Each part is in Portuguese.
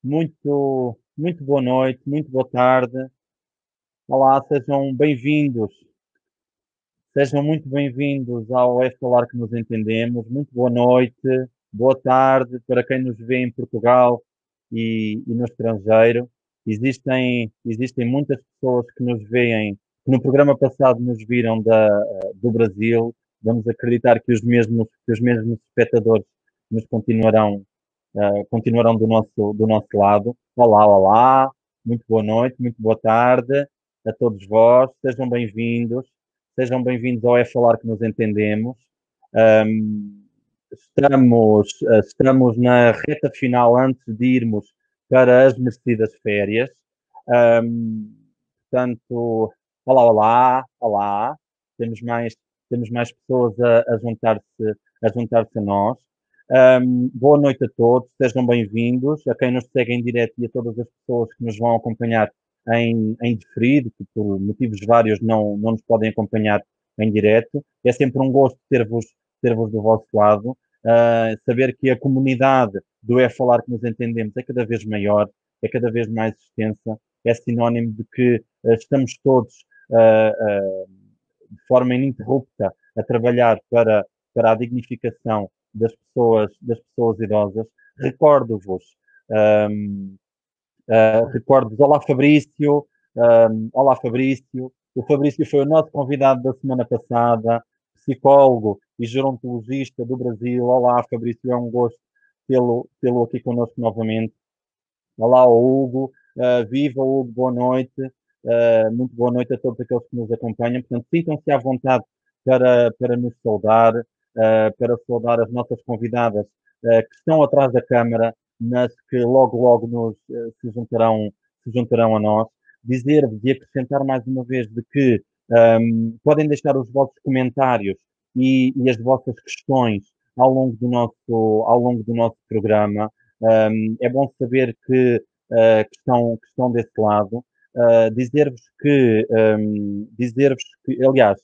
Muito boa noite, muito boa tarde. Olá, sejam muito bem-vindos ao É Falar que nos entendemos. Muito boa noite, boa tarde para quem nos vê em Portugal e no estrangeiro. Existem muitas pessoas que nos veem, que no programa passado nos viram do Brasil. Vamos acreditar que os mesmos espectadores nos continuarão do nosso lado. Olá, olá, muito boa noite, muito boa tarde a todos vós, sejam bem-vindos ao É Falar que nos entendemos. Um, estamos na reta final antes de irmos para as merecidas férias. Um, Portanto, olá, olá, olá, temos mais, temos mais pessoas a juntar-se a nós. Boa noite a todos, sejam bem-vindos, a quem nos segue em direto e a todas as pessoas que nos vão acompanhar em diferido, que por motivos vários não nos podem acompanhar em direto. É sempre um gosto ter-vos do vosso lado, saber que a comunidade do É Falar que nos entendemos é cada vez maior, é cada vez mais extensa, é sinónimo de que estamos todos de forma ininterrupta a trabalhar para a dignificação das pessoas idosas. Recordo-vos, um, recordo-vos, olá Fabrício, o Fabrício foi o nosso convidado da semana passada, psicólogo e gerontologista do Brasil. Olá Fabrício, é um gosto tê-lo aqui connosco novamente. Olá, Hugo. Viva, Hugo, boa noite. Muito boa noite a todos aqueles que nos acompanham. Portanto, sintam-se à vontade para nos saudar, para saudar as nossas convidadas que estão atrás da câmara, mas que logo se juntarão a nós. Dizer-vos e acrescentar mais uma vez de que podem deixar os vossos comentários e as vossas questões ao longo do nosso programa. É bom saber que estão desse lado. Dizer-vos que, aliás,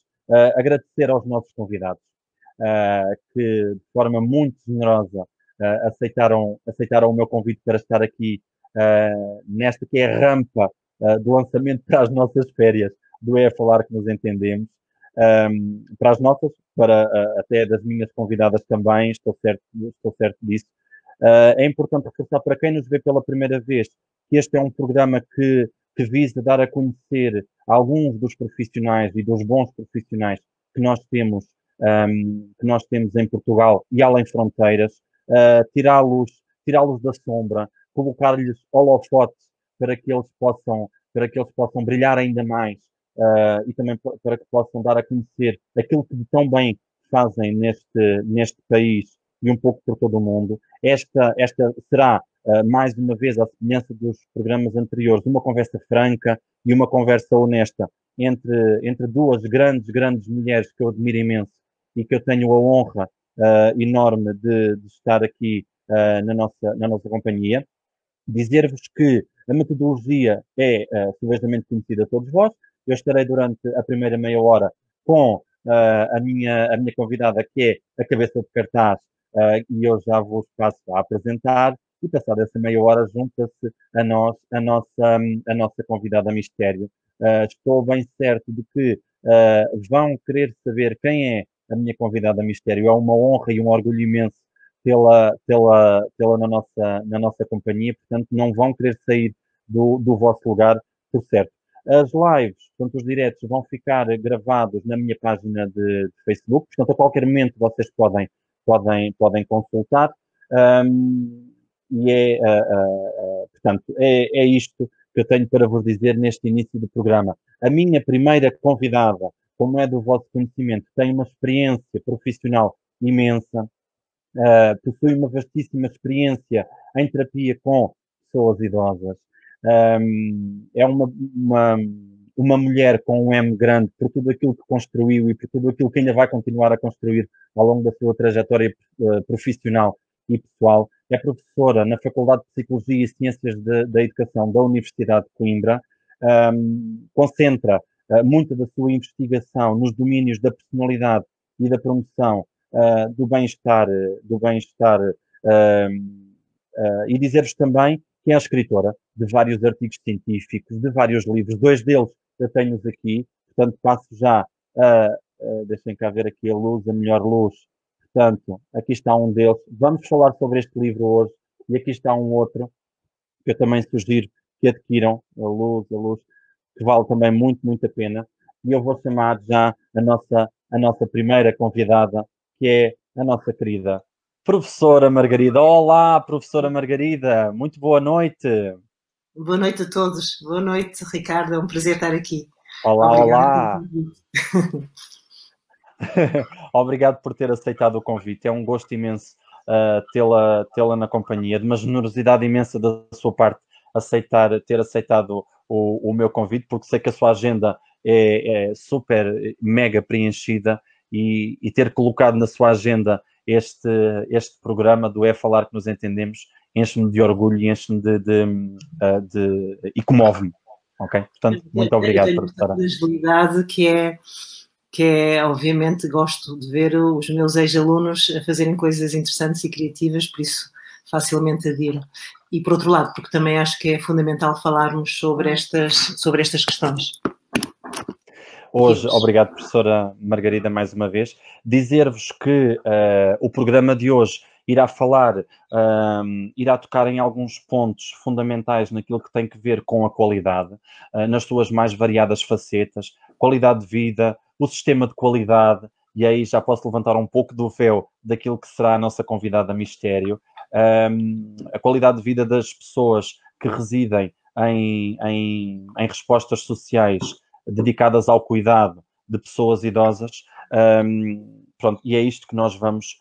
agradecer aos nossos convidados, que de forma muito generosa aceitaram o meu convite para estar aqui nesta que é a rampa do lançamento para as nossas férias do É Falar que nos entendemos. Para as nossas, para até das minhas convidadas também, estou certo disso. É importante reforçar para quem nos vê pela primeira vez que este é um programa que visa dar a conhecer alguns dos profissionais e dos bons profissionais que que nós temos em Portugal e além fronteiras, tirá-los da sombra, colocar-lhes holofotes para que eles possam brilhar ainda mais e também para que possam dar a conhecer aquilo que tão bem fazem neste país e um pouco por todo o mundo. Esta será, mais uma vez, à semelhança dos programas anteriores, uma conversa franca e uma conversa honesta entre duas grandes mulheres que eu admiro imenso e que eu tenho a honra enorme de estar aqui na nossa companhia. Dizer-vos que a metodologia é suavemente conhecida a todos vós. Eu estarei durante a primeira meia hora com a minha convidada, que é a cabeça de cartaz, e eu já vos passo a apresentar. E passada essa meia hora, junta-se a nossa convidada a mistério. Estou bem certo de que vão querer saber quem é a minha convidada a mistério. É uma honra e um orgulho imenso tê-la na nossa companhia, portanto, não vão querer sair do vosso lugar, por certo. As lives, portanto, os diretos vão ficar gravados na minha página de Facebook, portanto, a qualquer momento vocês podem consultar. Portanto, é isto que eu tenho para vos dizer neste início do programa. A minha primeira convidada, como é do vosso conhecimento, tem uma experiência profissional imensa, possui uma vastíssima experiência em terapia com pessoas idosas. É uma mulher com um M grande por tudo aquilo que construiu e por tudo aquilo que ainda vai continuar a construir ao longo da sua trajetória profissional e pessoal. É professora na Faculdade de Psicologia e Ciências da Educação da Universidade de Coimbra. Concentra muita da sua investigação nos domínios da personalidade e da promoção do bem-estar e dizer-vos também que é a escritora de vários artigos científicos, de vários livros. 2 deles eu tenho-os aqui, portanto passo já deixem cá ver aqui a luz, a melhor luz. Portanto, aqui está um deles. Vamos falar sobre este livro hoje e aqui está um outro que eu também sugiro que adquiram, a luz, que vale também muito, muito a pena. E eu vou chamar já a nossa primeira convidada, que é a nossa querida professora Margarida. Olá, professora Margarida, muito boa noite. Boa noite a todos. Boa noite, Ricardo. É um prazer estar aqui. Olá, Obrigada pelo olá. convite. Obrigado por ter aceitado o convite. É um gosto imenso tê-la na companhia. De uma generosidade imensa da sua parte ter aceitado o meu convite, porque sei que a sua agenda é super, mega preenchida e ter colocado na sua agenda este programa do É Falar que Nos Entendemos enche-me de orgulho e enche-me e comove-me. Ok? Portanto, muito Eu obrigado, tenho esta professora. fragilidade que é, obviamente, gosto de ver os meus ex-alunos a fazerem coisas interessantes e criativas, por isso facilmente adiro. E, por outro lado, porque também acho que é fundamental falarmos sobre estas questões. Hoje, obrigado, professora Margarida, mais uma vez. Dizer-vos que o programa de hoje irá falar, irá tocar em alguns pontos fundamentais naquilo que tem que ver com a qualidade, nas suas mais variadas facetas, qualidade de vida, o sistema de qualidade, e aí já posso levantar um pouco do véu daquilo que será a nossa convidada mistério, a qualidade de vida das pessoas que residem em respostas sociais dedicadas ao cuidado de pessoas idosas. Pronto, e é isto que nós vamos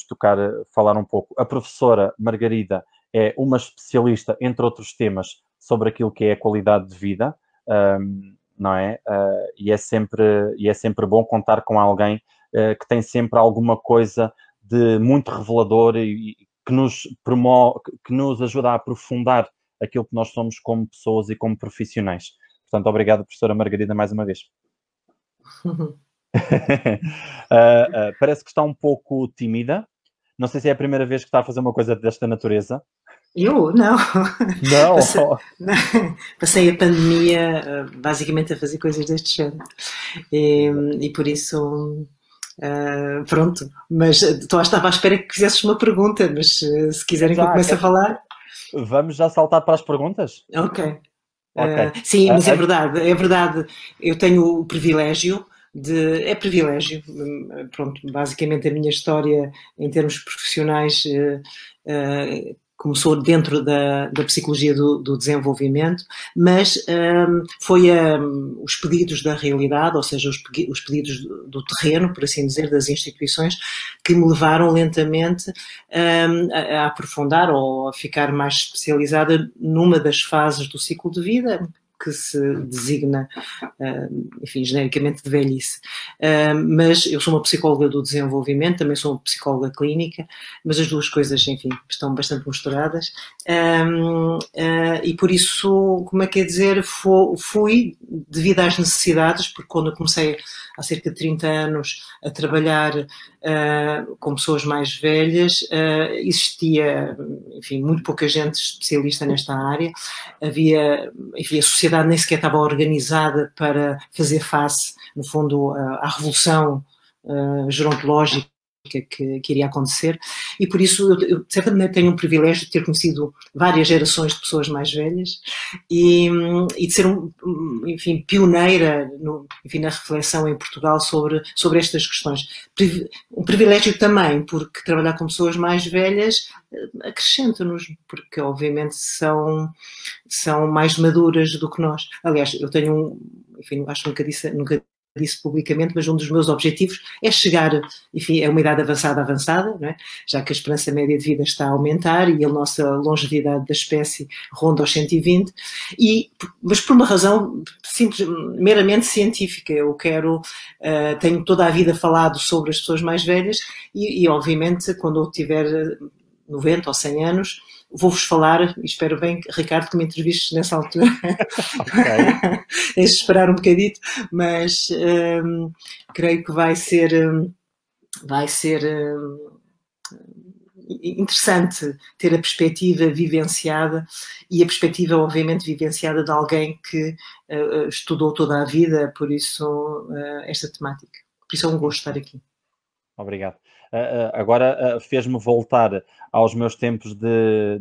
tocar, falar um pouco. A professora Margarida é uma especialista, entre outros temas, sobre aquilo que é a qualidade de vida, não é? E é sempre bom contar com alguém que tem sempre alguma coisa de muito revelador e que nos promove, que nos ajuda a aprofundar aquilo que nós somos como pessoas e como profissionais. Portanto, obrigado, professora Margarida, mais uma vez. Parece que está um pouco tímida. Não sei se é a primeira vez que está a fazer uma coisa desta natureza. Eu? Não. Não? Passei a pandemia basicamente a fazer coisas deste género. E por isso, pronto. Mas estava à espera que fizesses uma pergunta, mas se quiserem que eu Já, comece a falar. vamos já saltar para as perguntas? Ok. Ok. Sim, mas é verdade, é verdade. Eu tenho o privilégio é privilégio, pronto, basicamente a minha história em termos profissionais começou dentro da psicologia do desenvolvimento, mas foi os pedidos da realidade, ou seja, os pedidos do terreno, por assim dizer, das instituições, que me levaram lentamente a aprofundar ou a ficar mais especializada numa das fases do ciclo de vida, que se designa, enfim, genericamente de velhice. Mas eu sou uma psicóloga do desenvolvimento, também sou uma psicóloga clínica, mas as duas coisas, enfim, estão bastante misturadas. E por isso, como é que é dizer, fui devido às necessidades, porque quando eu comecei há cerca de 30 anos a trabalhar com pessoas mais velhas, existia, enfim, muito pouca gente especialista nesta área, enfim, a sociedade nem sequer estava organizada para fazer face, no fundo, à revolução gerontológica que iria acontecer, e por isso eu de certa maneira tenho um privilégio de ter conhecido várias gerações de pessoas mais velhas e de ser, enfim, pioneira enfim, na reflexão em Portugal sobre estas questões. Um privilégio também, porque trabalhar com pessoas mais velhas acrescenta-nos, porque obviamente são mais maduras do que nós. Aliás, eu tenho enfim, acho que nunca disse publicamente, mas um dos meus objetivos é chegar, enfim, a uma idade avançada, não é? Já que a esperança média de vida está a aumentar e a nossa longevidade da espécie ronda aos 120, mas por uma razão simples, meramente científica. Eu tenho toda a vida falado sobre as pessoas mais velhas e obviamente, quando eu tiver 90 ou 100 anos, vou-vos falar, e espero bem, Ricardo, que me entrevistes nessa altura. Okay. É esperar um bocadito, mas creio que vai ser interessante ter a perspectiva vivenciada e a perspectiva, obviamente, vivenciada de alguém que estudou toda a vida, por isso, esta temática. Por isso é um gosto estar aqui. Obrigado. Agora fez-me voltar aos meus tempos de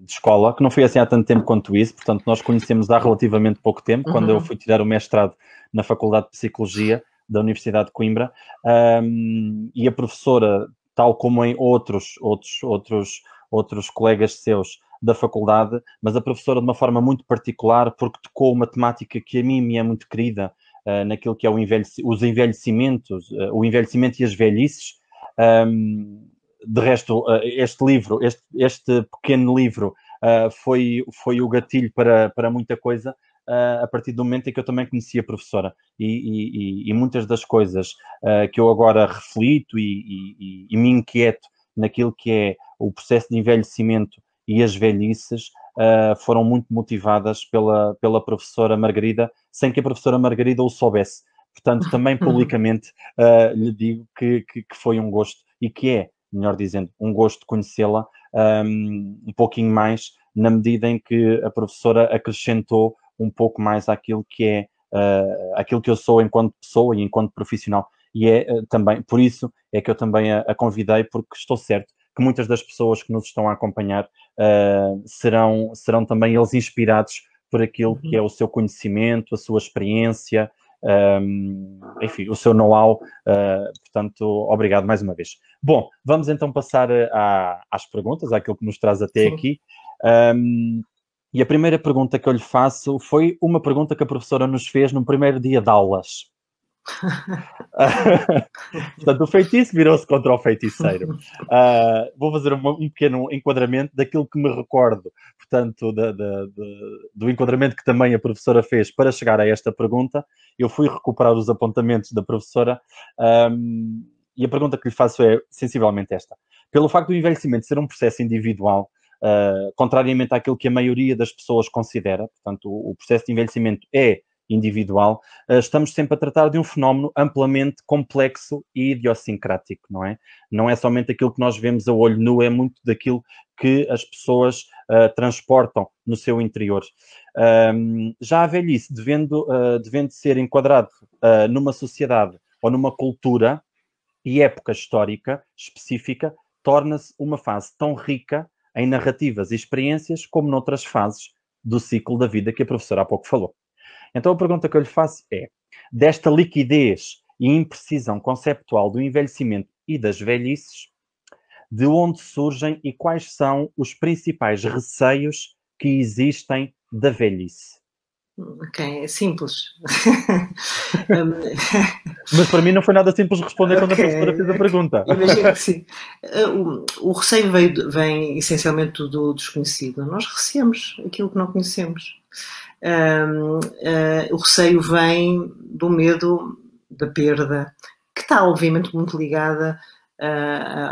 escola, que não foi assim há tanto tempo quanto isso, portanto nós conhecemos há relativamente pouco tempo, quando eu fui tirar o mestrado na Faculdade de Psicologia da Universidade de Coimbra, e a professora, tal como em outros colegas seus da faculdade, mas a professora de uma forma muito particular, porque tocou uma temática que a mim me é muito querida, naquilo que é os envelhecimentos, o envelhecimento e as velhices. De resto, este pequeno livro foi o gatilho para muita coisa, a partir do momento em que eu também conheci a professora. E muitas das coisas que eu agora reflito e me inquieto naquilo que é o processo de envelhecimento e as velhices, foram muito motivadas pela professora Margarida, sem que a professora Margarida o soubesse. Portanto, também publicamente lhe digo que foi um gosto, e que é, melhor dizendo, um gosto conhecê-la um pouquinho mais, na medida em que a professora acrescentou um pouco mais àquilo que é aquilo que eu sou enquanto pessoa e enquanto profissional. E é também, por isso é que eu também a convidei, porque estou certo que muitas das pessoas que nos estão a acompanhar serão também eles inspirados por aquilo que é o seu conhecimento, a sua experiência, enfim, o seu know-how. Portanto, obrigado mais uma vez. Bom, vamos então passar às perguntas, àquilo que nos traz até aqui. E a primeira pergunta que eu lhe faço foi uma pergunta que a professora nos fez no primeiro dia de aulas. Portanto, o feitiço virou-se contra o feiticeiro. Vou fazer um pequeno enquadramento daquilo que me recordo, portanto, do enquadramento que também a professora fez para chegar a esta pergunta. Eu fui recuperar os apontamentos da professora, e a pergunta que lhe faço é sensivelmente esta. Pelo facto do envelhecimento ser um processo individual, contrariamente àquilo que a maioria das pessoas considera, portanto, o processo de envelhecimento é individual, estamos sempre a tratar de um fenómeno amplamente complexo e idiosincrático, não é? Não é somente aquilo que nós vemos a olho nu, é muito daquilo que as pessoas transportam no seu interior. Já a velhice, devendo ser enquadrado numa sociedade ou numa cultura e época histórica específica, torna-se uma fase tão rica em narrativas e experiências como noutras fases do ciclo da vida que a professora há pouco falou. Então a pergunta que eu lhe faço é, desta liquidez e imprecisão conceptual do envelhecimento e das velhices, de onde surgem e quais são os principais receios que existem da velhice? Ok, é simples. Mas para mim não foi nada simples responder quando a professora fez a pergunta. Imagino que sim. O receio vem essencialmente do desconhecido. Nós receamos aquilo que não conhecemos. O receio vem do medo da perda, que está obviamente muito ligada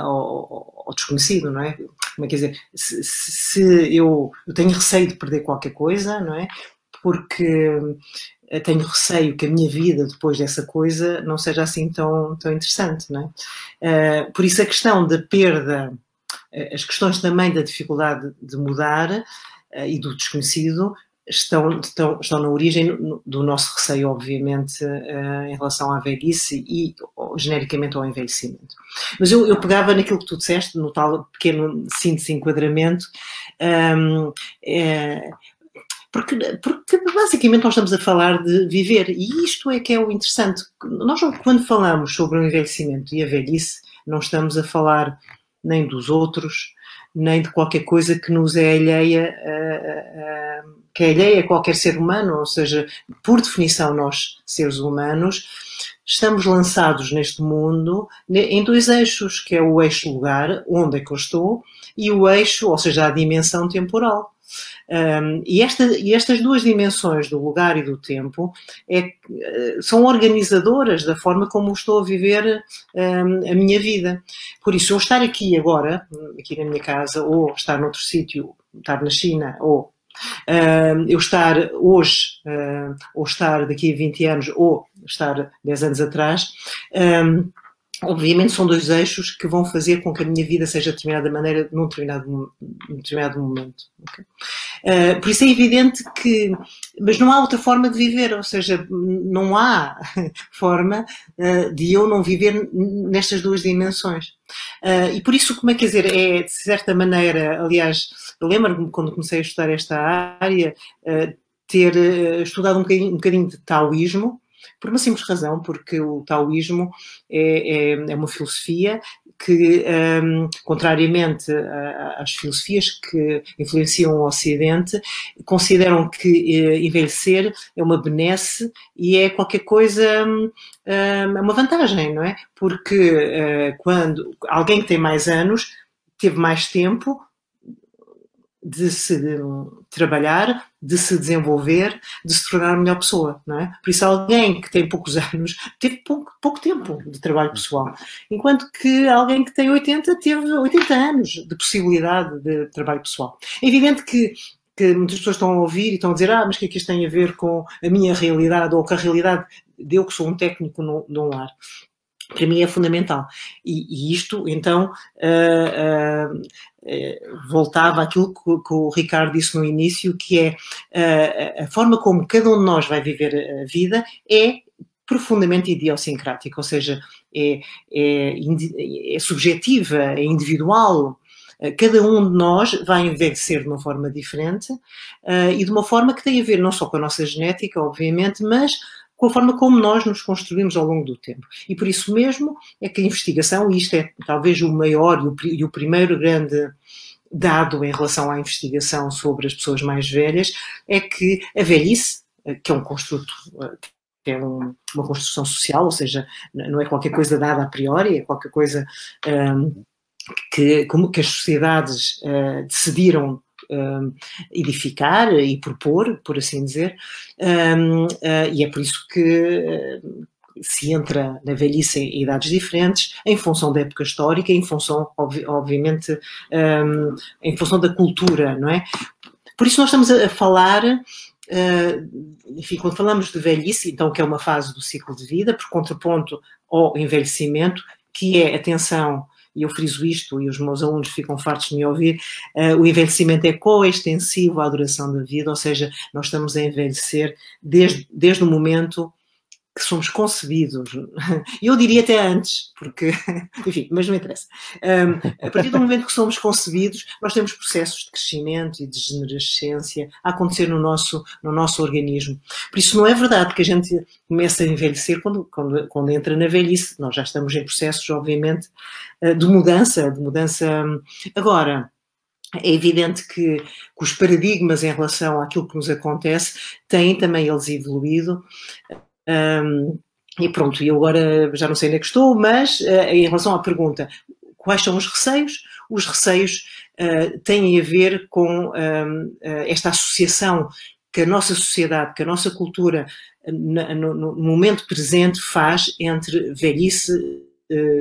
ao desconhecido, não é? Como é que dizer? Se eu tenho receio de perder qualquer coisa, não é? Porque tenho receio que a minha vida depois dessa coisa não seja assim tão interessante, não é? Por isso a questão da perda, as questões também da dificuldade de mudar e do desconhecido estão na origem do nosso receio, obviamente, em relação à velhice e genericamente ao envelhecimento. Mas eu pegava naquilo que tu disseste, no tal pequeno síntese enquadramento, porque basicamente nós estamos a falar de viver, e isto é que é o interessante. Nós, quando falamos sobre o envelhecimento e a velhice, não estamos a falar nem dos outros, nem de qualquer coisa que nos é alheia, que é alheia a qualquer ser humano, ou seja, por definição nós, seres humanos, estamos lançados neste mundo em dois eixos, que é o eixo lugar, onde é que eu estou, e o eixo, ou seja, a dimensão temporal. E estas duas dimensões do lugar e do tempo são organizadoras da forma como estou a viver a minha vida. Por isso, eu estar aqui agora, aqui na minha casa, ou estar noutro sítio, estar na China, ou eu estar hoje, ou estar daqui a 20 anos, ou estar 10 anos atrás, obviamente são dois eixos que vão fazer com que a minha vida seja de determinada maneira num determinado momento. Okay? Por isso é evidente que... Mas não há outra forma de viver, ou seja, não há forma de eu não viver nestas duas dimensões. E por isso, como é que dizer, é de certa maneira, aliás, eu lembro-me quando comecei a estudar esta área, ter estudado um bocadinho de taoísmo, por uma simples razão, porque o taoísmo é uma filosofia que, contrariamente às filosofias que influenciam o Ocidente, consideram que envelhecer é uma benesse e é qualquer coisa, é uma vantagem, não é? Porque quando alguém que tem mais anos teve mais tempo de se trabalhar, de se desenvolver, de se tornar a melhor pessoa, não é? Por isso alguém que tem poucos anos teve pouco tempo de trabalho pessoal, enquanto que alguém que tem 80 teve 80 anos de possibilidade de trabalho pessoal. É evidente que muitas pessoas estão a ouvir e estão a dizer mas o que é que isto tem a ver com a minha realidade ou com a realidade de eu que sou um técnico num lar. Para mim é fundamental. E isto, então, voltava àquilo que o Ricardo disse no início, que é a forma como cada um de nós vai viver a vida é profundamente idiosincrática, ou seja, é subjetiva, é individual. Cada um de nós vai envelhecer de uma forma diferente e de uma forma que tem a ver não só com a nossa genética, obviamente, mas com a forma como nós nos construímos ao longo do tempo. E por isso mesmo é que a investigação, e isto é talvez o maior e o primeiro grande dado em relação à investigação sobre as pessoas mais velhas, é que a velhice, que é um construto, que é uma construção social, ou seja, não é qualquer coisa dada a priori, é qualquer coisa que as sociedades decidiram edificar e propor, por assim dizer, e é por isso que se entra na velhice em idades diferentes, em função da época histórica, em função, obviamente, em função da cultura, não é? Por isso nós estamos a falar, enfim, quando falamos de velhice, então que é uma fase do ciclo de vida, por contraponto ao envelhecimento, que é, atenção, e eu friso isto, e os meus alunos ficam fartos de me ouvir, o envelhecimento é coextensivo à duração da vida, ou seja, nós estamos a envelhecer desde o momento que somos concebidos. E eu diria até antes, porque, enfim, mas não interessa. A partir do momento que somos concebidos, nós temos processos de crescimento e de degenerescência a acontecer no nosso organismo. Por isso não é verdade que a gente começa a envelhecer quando entra na velhice. Nós já estamos em processos, obviamente, de mudança. Agora, é evidente que os paradigmas em relação àquilo que nos acontece têm também eles evoluído. E pronto, e eu agora já não sei onde é que estou, mas em relação à pergunta, quais são os receios? Os receios têm a ver com esta associação que a nossa sociedade, que a nossa cultura no momento presente faz entre velhice,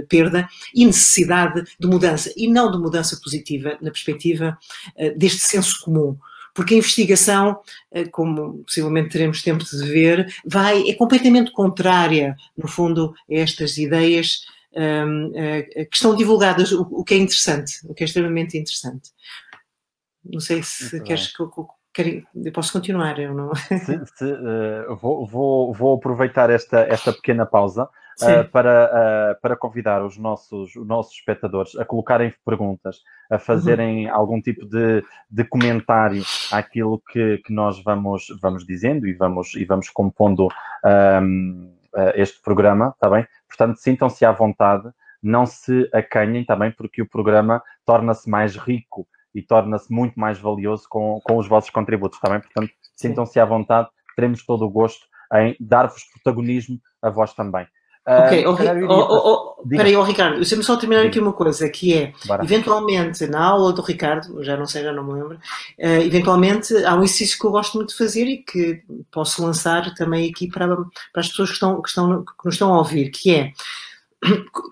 perda e necessidade de mudança, e não de mudança positiva, na perspectiva deste senso comum. Porque a investigação, como possivelmente teremos tempo de ver, é completamente contrária, no fundo, a estas ideias que estão divulgadas, o que é interessante, o que é extremamente interessante. Não sei se queres que eu posso continuar, eu não... Vou aproveitar esta pequena pausa para convidar os nossos espectadores a colocarem perguntas, a fazerem algum tipo de comentário àquilo que nós vamos dizendo e vamos compondo este programa, está bem? Portanto, sintam-se à vontade, não se acanhem, está bem? Porque o programa torna-se mais rico e torna-se muito mais valioso com os vossos contributos, está bem? Portanto, sintam-se à vontade, teremos todo o gosto em dar-vos protagonismo a vós também. Ok, espera aí, Ricardo, eu sempre só terminar aqui uma coisa, que é, eventualmente, na aula do Ricardo, já não me lembro, eventualmente há um exercício que eu gosto muito de fazer e que posso lançar também aqui para as pessoas que nos estão a ouvir, que é,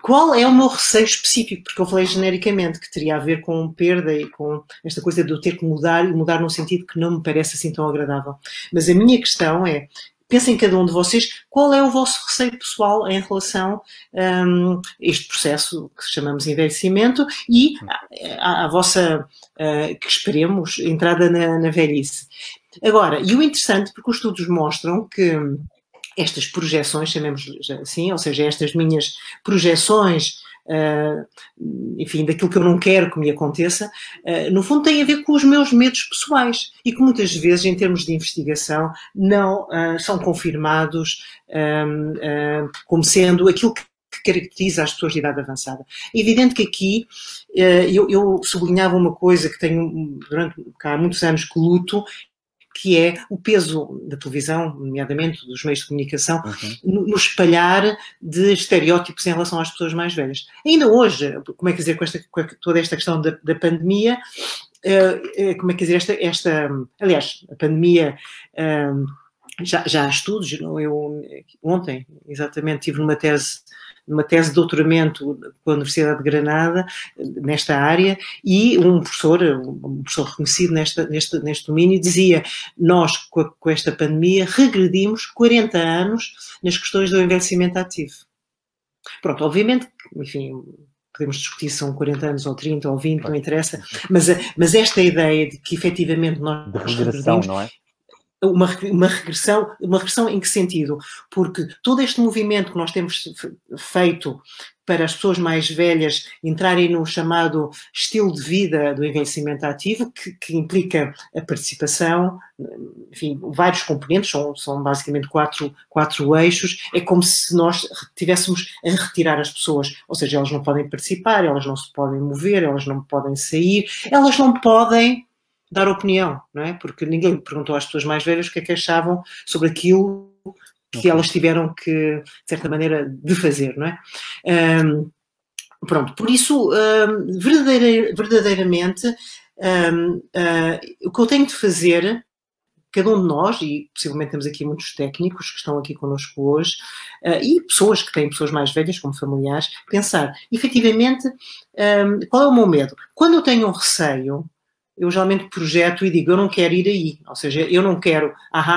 qual é o meu receio específico? Porque eu falei genericamente que teria a ver com perda e com esta coisa de eu ter que mudar, e mudar num sentido que não me parece assim tão agradável. Mas a minha questão é, pensem cada um de vocês qual é o vosso receio pessoal em relação a este processo que chamamos envelhecimento e à vossa, que esperemos, entrada na velhice. Agora, e o interessante, porque os estudos mostram que estas projeções, chamemos assim, ou seja, estas minhas projeções, enfim, daquilo que eu não quero que me aconteça, no fundo tem a ver com os meus medos pessoais e que muitas vezes, em termos de investigação, não são confirmados como sendo aquilo que caracteriza as pessoas de idade avançada. É evidente que aqui eu sublinhava uma coisa que tenho há muitos anos que luto, que é o peso da televisão, nomeadamente dos meios de comunicação, no espalhar de estereótipos em relação às pessoas mais velhas. Ainda hoje, como é que dizer, com toda esta questão da pandemia, como é que dizer, aliás, a pandemia, já há estudos, eu ontem, exatamente, estive numa tese de doutoramento com a Universidade de Granada, nesta área, e um professor reconhecido neste domínio, dizia: nós, com esta pandemia, regredimos 40 anos nas questões do envelhecimento ativo. Pronto, obviamente, enfim, podemos discutir se são 40 anos ou 30 ou 20, não interessa, mas esta ideia de que efetivamente nós de regressão, não é? Uma regressão em que sentido? Porque todo este movimento que nós temos feito para as pessoas mais velhas entrarem no chamado estilo de vida do envelhecimento ativo, que implica a participação, enfim, vários componentes, são basicamente quatro eixos, é como se nós estivéssemos a retirar as pessoas, ou seja, elas não podem participar, elas não se podem mover, elas não podem sair, elas não podem dar opinião, não é? Porque ninguém perguntou às pessoas mais velhas o que é que achavam sobre aquilo que elas tiveram que, de certa maneira, de fazer, não é? Pronto, por isso, verdadeiramente, o que eu tenho de fazer, cada um de nós, e possivelmente temos aqui muitos técnicos que estão aqui connosco hoje, e pessoas que têm pessoas mais velhas como familiares, pensar, efetivamente, qual é o meu medo? Quando eu tenho um receio, eu geralmente projeto e digo, eu não quero ir aí. Ou seja, eu não quero,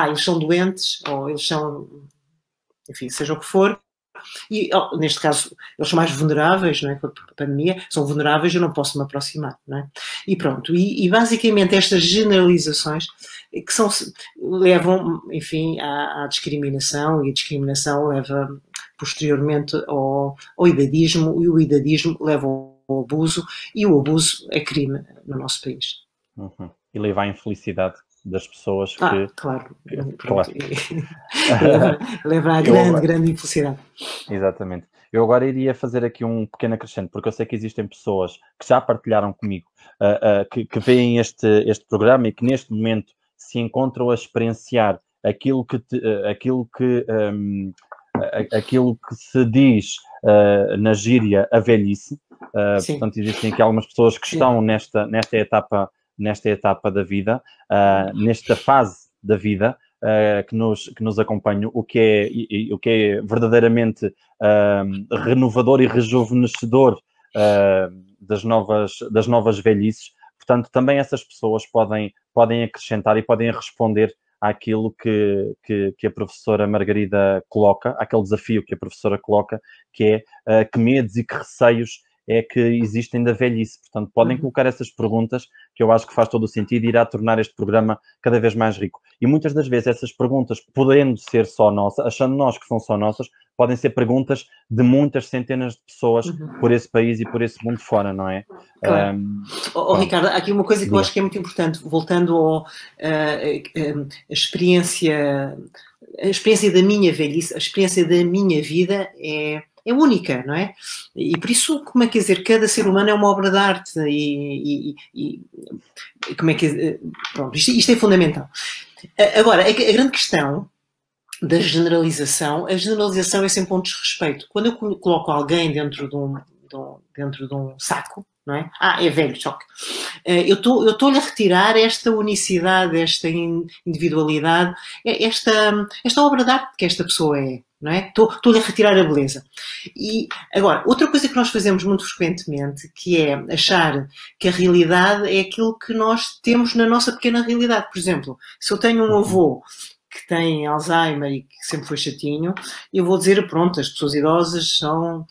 eles são doentes, ou eles são, enfim, seja o que for. E, neste caso, eles são mais vulneráveis, não é? Com a pandemia, são vulneráveis, eu não posso me aproximar, não é? E pronto. E basicamente estas generalizações que levam, enfim, à discriminação, e a discriminação leva posteriormente ao idadismo, e o idadismo leva ao abuso, e o abuso é crime no nosso país. E leva à infelicidade das pessoas que... Claro. Claro. leva à grande infelicidade. Exatamente. Eu agora iria fazer aqui um pequeno acrescento, porque eu sei que existem pessoas que já partilharam comigo, que veem este programa e que neste momento se encontram a experienciar aquilo que se diz na gíria a velhice. Portanto, existem aqui algumas pessoas que estão nesta etapa da vida, nesta fase da vida, que nos acompanham, o que é verdadeiramente renovador e rejuvenescedor das novas velhices. Portanto, também essas pessoas podem acrescentar e podem responder àquilo que a professora Margarida coloca, àquele desafio que a professora coloca, que é que medos e que receios é que existem da velhice. Portanto, podem colocar essas perguntas, que eu acho que faz todo o sentido e irá tornar este programa cada vez mais rico. E muitas das vezes essas perguntas, podendo ser só nossas, achando nós que são só nossas, podem ser perguntas de muitas centenas de pessoas por esse país e por esse mundo fora, não é? Claro. Ricardo, há aqui uma coisa que eu acho que é muito importante, voltando à experiência da minha velhice, a experiência da minha vida é única, não é? E por isso, como é que dizer, cada ser humano é uma obra de arte e como é que... Pronto, isto é fundamental. Agora, a grande questão da generalização, a generalização é sempre um desrespeito. Quando eu coloco alguém dentro de um saco, não é? É velho, choque. Eu estou-lhe a retirar esta unicidade, esta individualidade, esta obra de arte que esta pessoa é, não é? Estou-lhe a retirar a beleza. E, agora, outra coisa que nós fazemos muito frequentemente, que é achar que a realidade é aquilo que nós temos na nossa pequena realidade. Por exemplo, se eu tenho um avô que tem Alzheimer e que sempre foi chatinho, eu vou dizer, pronto, as pessoas idosas são...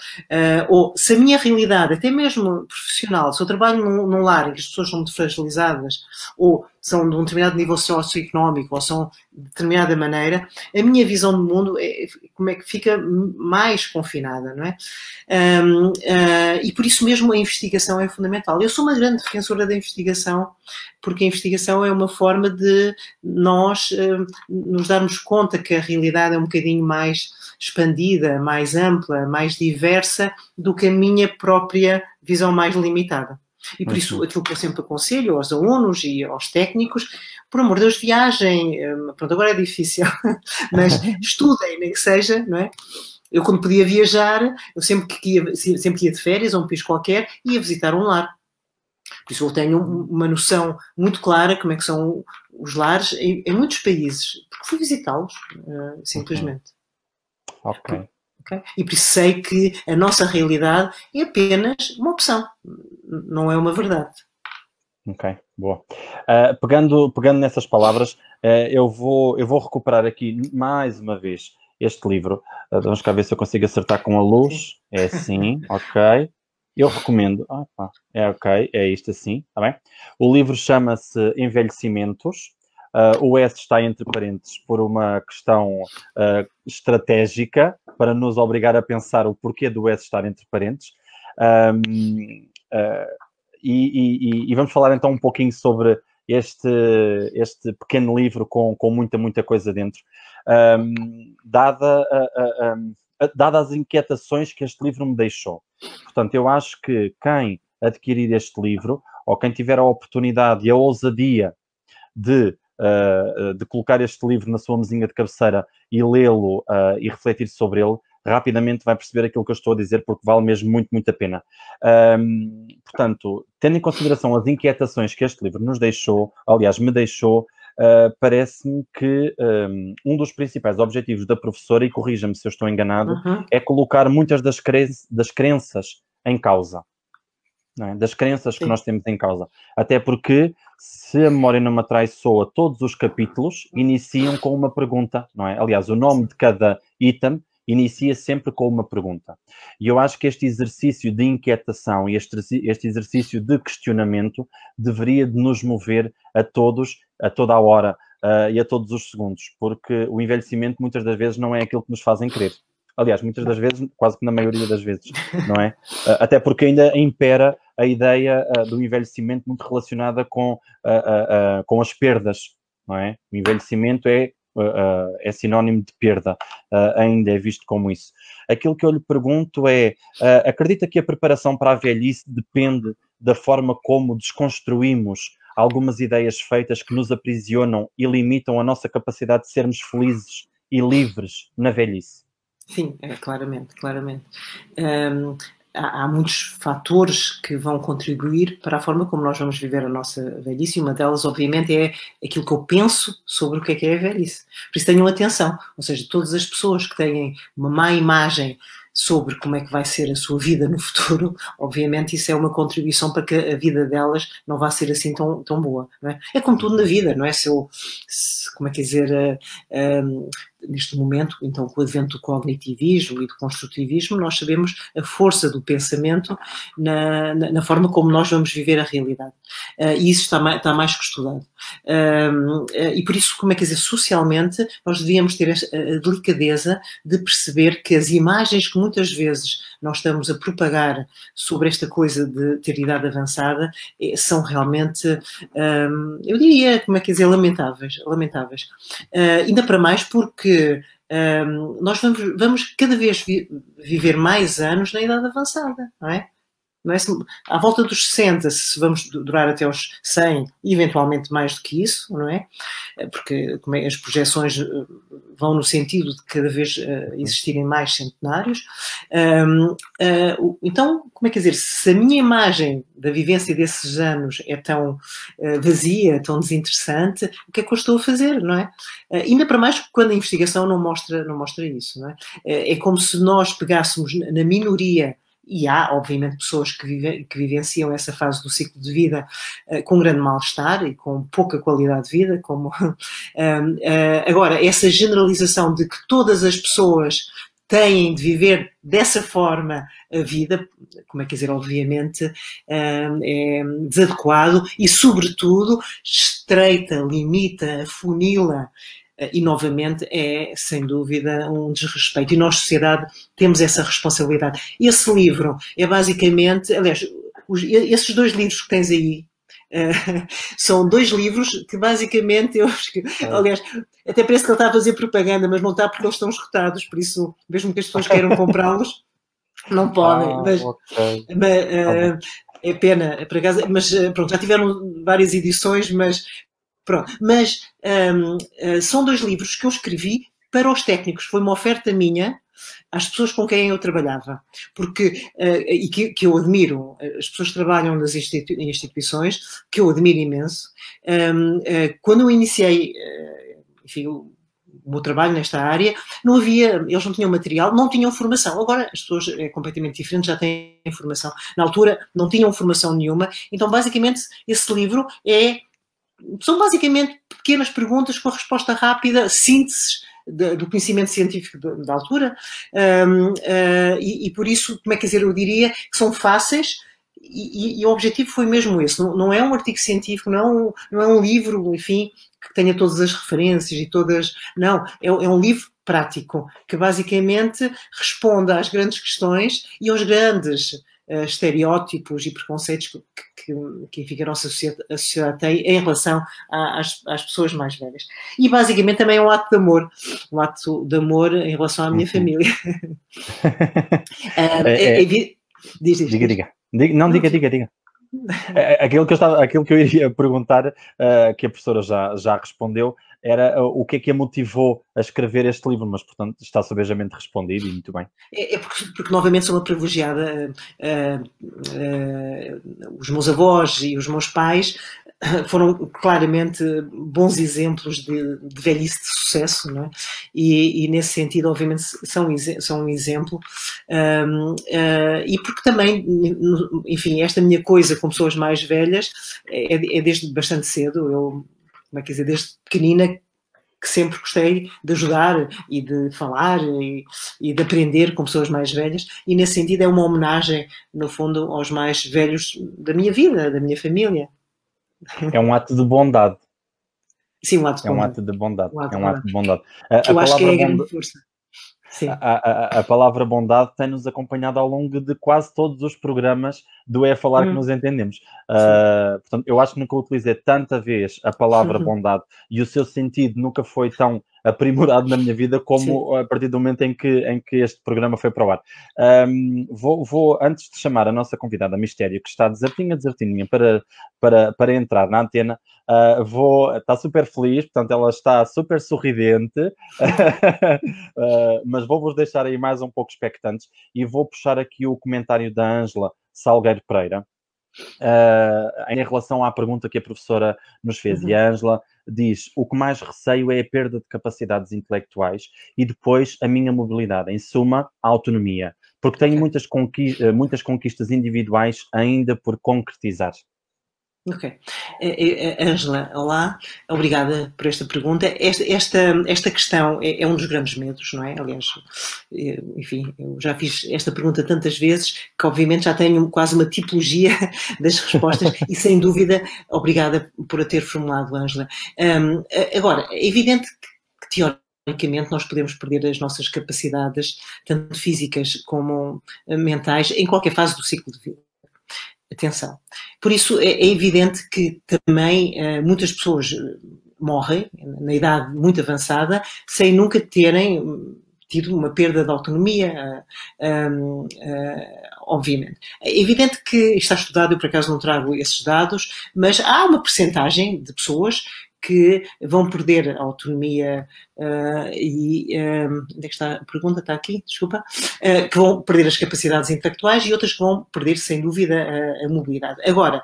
ou se a minha realidade, até mesmo profissional, se eu trabalho num lar em que as pessoas são muito fragilizadas, ou são de um determinado nível socioeconómico, ou são de determinada maneira, a minha visão do mundo como é que fica mais confinada, não é? E por isso mesmo a investigação é fundamental. Eu sou uma grande defensora da investigação, porque a investigação é uma forma de nós nos darmos conta que a realidade é um bocadinho mais expandida, mais ampla, mais diversa do que a minha própria visão mais limitada. E por isso, aquilo que eu sempre aconselho aos alunos e aos técnicos, por amor de Deus, viagem, pronto, agora é difícil, mas estudem, nem que seja, não é? Eu, quando podia viajar, eu sempre que ia de férias a um país qualquer, ia visitar um lar. Por isso eu tenho uma noção muito clara como é que são os lares em muitos países, porque fui visitá-los, simplesmente. Ok. Okay? E por isso sei que a nossa realidade é apenas uma opção, não é uma verdade. Ok, boa. Pegando nessas palavras, eu vou recuperar aqui mais uma vez este livro. Vamos cá ver se eu consigo acertar com a luz. É assim, ok. Eu recomendo. É ok, é isto assim, está bem? O livro chama-se Envelhecimentos. O S está entre parênteses por uma questão estratégica, para nos obrigar a pensar o porquê do S estar entre parênteses. E vamos falar então um pouquinho sobre este pequeno livro com muita coisa dentro. Dadas as inquietações que este livro me deixou. Portanto, eu acho que quem adquirir este livro, ou quem tiver a oportunidade e a ousadia de colocar este livro na sua mesinha de cabeceira e lê-lo e refletir sobre ele, rapidamente vai perceber aquilo que eu estou a dizer, porque vale mesmo muito a pena. Portanto, tendo em consideração as inquietações que este livro nos deixou, aliás, me deixou, parece-me que um dos principais objetivos da professora, e corrija-me se eu estou enganado, é colocar muitas das crenças em causa. Não é? Das crenças que nós temos em causa. Até porque, se a memória não me atraiçoa, todos os capítulos iniciam com uma pergunta, não é? Aliás, o nome de cada item inicia sempre com uma pergunta. E eu acho que este exercício de inquietação e este exercício de questionamento deveria de nos mover a todos, a toda a hora e a todos os segundos, porque o envelhecimento muitas das vezes não é aquilo que nos fazem crer. Aliás, muitas das vezes, quase que na maioria das vezes, não é? Até porque ainda impera a ideia do envelhecimento muito relacionada com as perdas, não é? O envelhecimento é sinónimo de perda, ainda é visto como isso. Aquilo que eu lhe pergunto é, acredita que a preparação para a velhice depende da forma como desconstruímos algumas ideias feitas que nos aprisionam e limitam a nossa capacidade de sermos felizes e livres na velhice? Sim, claramente. Há muitos fatores que vão contribuir para a forma como nós vamos viver a nossa velhice, e uma delas, obviamente, é aquilo que eu penso sobre o que é a velhice. Por isso tenham atenção, ou seja, todas as pessoas que têm uma má imagem sobre como é que vai ser a sua vida no futuro, obviamente isso é uma contribuição para que a vida delas não vá ser assim tão boa. Não é? É como tudo na vida, não é? Como é que dizer, neste momento, então, com o advento do cognitivismo e do construtivismo, nós sabemos a força do pensamento na forma como nós vamos viver a realidade. E isso está mais que estudado. E por isso, como é que dizer, socialmente, nós devíamos ter a delicadeza de perceber que as imagens que muitas vezes nós estamos a propagar sobre esta coisa de ter idade avançada são realmente, eu diria, como é que dizer, lamentáveis. Ainda para mais porque nós vamos cada vez viver mais anos na idade avançada, não é? À volta dos 60, se vamos durar até aos 100, e eventualmente mais do que isso, não é? Porque as projeções vão no sentido de cada vez existirem mais centenários. Então, como é que dizer, se a minha imagem da vivência desses anos é tão vazia, tão desinteressante, o que é que eu estou a fazer, não é? Ainda para mais quando a investigação não mostra isso, não é? É como se nós pegássemos na minoria e há, obviamente, pessoas que vivenciam essa fase do ciclo de vida com grande mal-estar e com pouca qualidade de vida, como agora, essa generalização de que todas as pessoas têm de viver dessa forma a vida, como é que dizer, obviamente, é desadequado e, sobretudo, estreita, limita, afunila e, novamente, é, sem dúvida, um desrespeito. E nós, sociedade, temos essa responsabilidade. Esse livro é basicamente, aliás, esses 2 livros que tens aí, são 2 livros que basicamente aliás, até parece que ele está a fazer propaganda, mas não está porque eles estão esgotados, por isso, mesmo que as pessoas queiram comprá-los, não podem. É pena, por acaso, mas pronto, já tiveram várias edições, mas pronto. Mas são 2 livros que eu escrevi para os técnicos, foi uma oferta minha às pessoas com quem eu trabalhava, porque, e que eu admiro, as pessoas que trabalham nas instituições, que eu admiro imenso. Quando eu iniciei, enfim, o meu trabalho nesta área, não havia, eles não tinham material, não tinham formação. Agora as pessoas é completamente diferente, já têm formação. Na altura não tinham formação nenhuma, então basicamente esse livro são basicamente pequenas perguntas com a resposta rápida, sínteses do conhecimento científico da altura, e por isso, como é que dizer, eu diria que são fáceis, e o objetivo foi mesmo esse. Não é um artigo científico, não é um livro, enfim, que tenha todas as referências e todas... Não, é um livro prático, que basicamente responde às grandes questões e aos grandes estereótipos e preconceitos que enfim, a nossa sociedade tem em relação às pessoas mais velhas. E basicamente também é um ato de amor em relação à minha família. Diga. Não, diga. Aquilo que eu iria perguntar, que a professora já respondeu, era o que é que a motivou a escrever este livro, mas, portanto, está sabejamente respondido e muito bem. É porque novamente sou uma privilegiada. Os meus avós e os meus pais foram claramente bons exemplos de velhice de sucesso, não é? E nesse sentido, obviamente, são um exemplo. E porque também, enfim, esta minha coisa com pessoas mais velhas é desde bastante cedo. Eu, como é que dizer, desde pequenina, que sempre gostei de ajudar e de falar e de aprender com pessoas mais velhas, e nesse sentido é uma homenagem, no fundo, aos mais velhos da minha vida, da minha família. É um ato de bondade. Sim, um ato de bondade. É um ato de bondade. É um ato de bondade. Eu acho que é a grande força. Sim. A palavra bondade tem-nos acompanhado ao longo de quase todos os programas do É Falar que nos entendemos. Portanto, eu acho que nunca utilizei tanta vez a palavra bondade e o seu sentido nunca foi tão aprimorado na minha vida como a partir do momento em que este programa foi para o ar. Vou, antes de chamar a nossa convidada Mistério, que está desertinha para entrar na antena, está super feliz, portanto ela está super sorridente, mas vou-vos deixar aí mais um pouco expectantes e vou puxar aqui o comentário da Ângela Salgueiro Pereira em relação à pergunta que a professora nos fez. E a Ângela diz: o que mais receio é a perda de capacidades intelectuais e depois a minha mobilidade, em suma, a autonomia, porque tenho muitas conquistas individuais ainda por concretizar. Ok. Ângela, olá, obrigada por esta pergunta. Esta questão é um dos grandes medos, não é? Aliás, enfim, eu já fiz esta pergunta tantas vezes que obviamente já tenho quase uma tipologia das respostas e sem dúvida, obrigada por a ter formulado, Ângela. Agora, é evidente que teoricamente nós podemos perder as nossas capacidades, tanto físicas como mentais, em qualquer fase do ciclo de vida. Atenção. Por isso é evidente que também muitas pessoas morrem na idade muito avançada sem nunca terem tido uma perda de autonomia, obviamente. É evidente que está estudado, eu por acaso não trago esses dados, mas há uma percentagem de pessoas que vão perder a autonomia onde é que está a pergunta? Está aqui, desculpa. Que vão perder as capacidades intelectuais e outras que vão perder, sem dúvida, a mobilidade. Agora,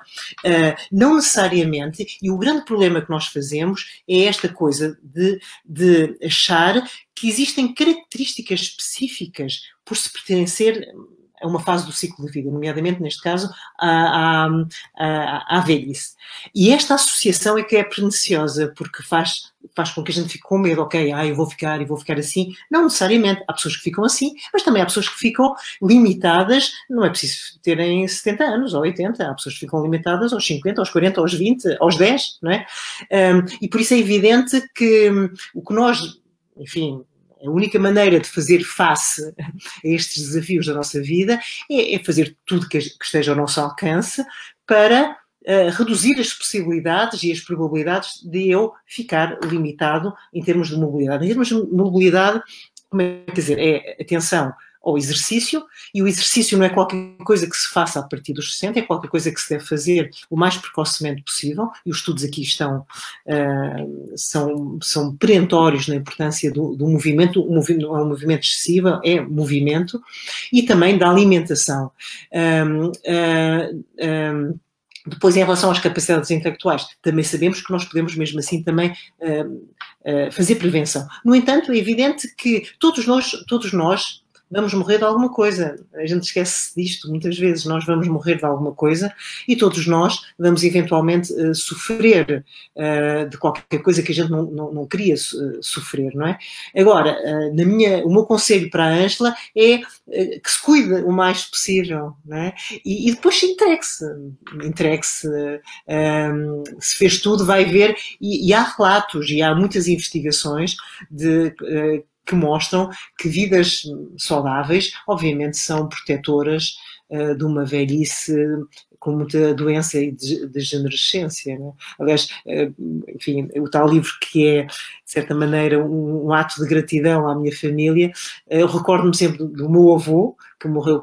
não necessariamente, e o grande problema que nós fazemos é esta coisa de achar que existem características específicas por se pertencer uma fase do ciclo de vida, nomeadamente, neste caso, à velhice. E esta associação é que é perniciosa, porque faz com que a gente fique com medo, ok, eu vou ficar assim. Não necessariamente. Há pessoas que ficam assim, mas também há pessoas que ficam limitadas. Não é preciso terem 70 anos ou 80. Há pessoas que ficam limitadas aos 50, aos 40, aos 20, aos 10, não é? E por isso é evidente que o que nós, enfim, a única maneira de fazer face a estes desafios da nossa vida é fazer tudo que esteja ao nosso alcance para reduzir as possibilidades e as probabilidades de eu ficar limitado em termos de mobilidade. Em termos de mobilidade, quer dizer, é atenção ao exercício, e o exercício não é qualquer coisa que se faça a partir dos 60, é qualquer coisa que se deve fazer o mais precocemente possível, e os estudos aqui são perentórios na importância do movimento. O movimento não é um movimento excessivo, é movimento, e também da alimentação. Depois, em relação às capacidades intelectuais, também sabemos que nós podemos, mesmo assim, também fazer prevenção. No entanto, é evidente que todos nós vamos morrer de alguma coisa. A gente esquece disto muitas vezes. Nós vamos morrer de alguma coisa e todos nós vamos eventualmente sofrer de qualquer coisa que a gente não queria sofrer, não é? Agora, o meu conselho para a Ângela é que se cuide o mais possível, não é? E depois se entregue-se. Se fez tudo, vai ver. E há relatos e há muitas investigações que mostram que vidas saudáveis, obviamente, são protetoras de uma velhice com muita doença e degenerescência, né? Aliás, enfim, o tal livro que é, de certa maneira, um ato de gratidão à minha família, eu recordo-me sempre do meu avô, que morreu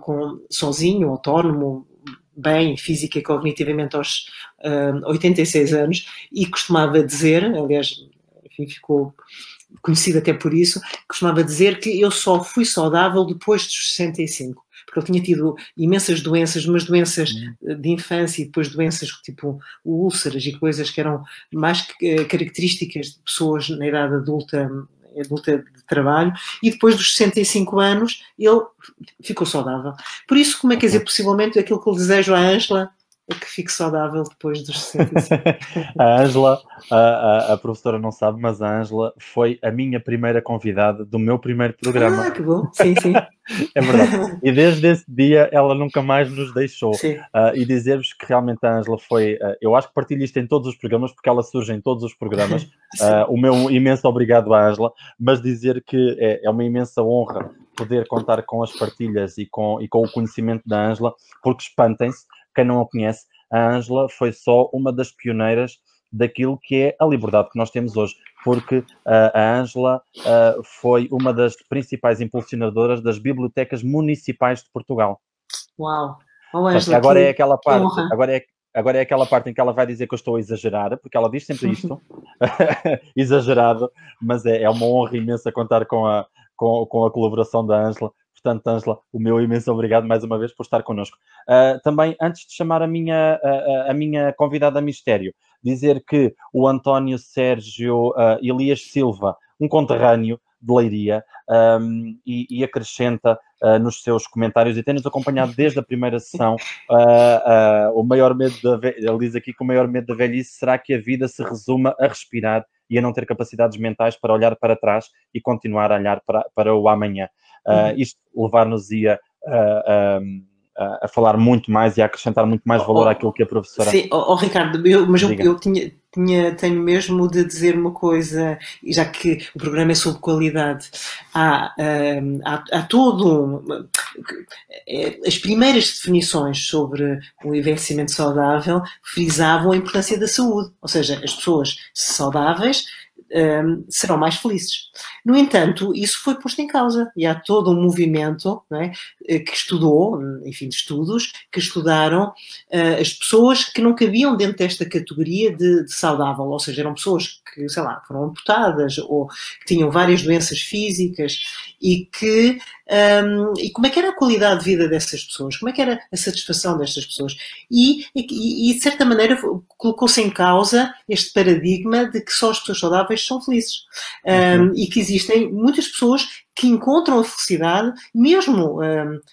sozinho, autónomo, bem, física e cognitivamente aos 86 anos, e costumava dizer, aliás, enfim, ficou conhecido até por isso, costumava dizer que eu só fui saudável depois dos 65, porque ele tinha tido imensas doenças, umas doenças de infância e depois doenças tipo úlceras e coisas que eram mais características de pessoas na idade adulta de trabalho, e depois dos 65 anos ele ficou saudável. Por isso, como é que dizer, possivelmente aquilo que eu desejo à Ângela é que fique saudável depois dos 65. A Ângela, a professora não sabe, mas a Ângela foi a minha primeira convidada do meu primeiro programa. Ah, que bom, sim, sim. É verdade. E desde esse dia ela nunca mais nos deixou. Sim. E dizer-vos que realmente a Ângela foi... eu acho que partilho isto em todos os programas, porque ela surge em todos os programas. O meu imenso obrigado à Ângela, mas dizer que é uma imensa honra poder contar com as partilhas e com o conhecimento da Ângela, porque espantem-se, quem não a conhece, a Ângela foi só uma das pioneiras daquilo que é a liberdade que nós temos hoje, porque a Ângela foi uma das principais impulsionadoras das bibliotecas municipais de Portugal. Uau! Oh, Ângela, agora é aquela parte, agora é aquela parte em que ela vai dizer que eu estou a exagerar, porque ela diz sempre isto, exagerado, mas é uma honra imensa contar com a colaboração da Ângela. Portanto, Ângela, o meu imenso obrigado mais uma vez por estar connosco. Também, antes de chamar a minha convidada a mistério, dizer que o António Sérgio Elias Silva, um conterrâneo de Leiria, e acrescenta nos seus comentários, e tem-nos acompanhado desde a primeira sessão, o maior medo ele diz aqui que o maior medo da velhice será que a vida se resuma a respirar e a não ter capacidades mentais para olhar para trás e continuar a olhar para o amanhã. Isto levar-nos-ia a falar muito mais e a acrescentar muito mais valor àquilo que a professora... Sim, Ricardo, mas eu tenho mesmo de dizer uma coisa, já que o programa é sobre qualidade. Há todo... As primeiras definições sobre o envelhecimento saudável frisavam a importância da saúde, ou seja, as pessoas saudáveis serão mais felizes. No entanto, isso foi posto em causa e há todo um movimento, não é, que estudou, enfim, de estudos, que estudaram as pessoas que não cabiam dentro desta categoria de saudável, ou seja, eram pessoas que, sei lá, foram amputadas ou que tinham várias doenças físicas e como é que era a qualidade de vida dessas pessoas, como é que era a satisfação destas pessoas e de certa maneira colocou-se em causa este paradigma de que só as pessoas saudáveis são felizes e que existem muitas pessoas que encontram a felicidade mesmo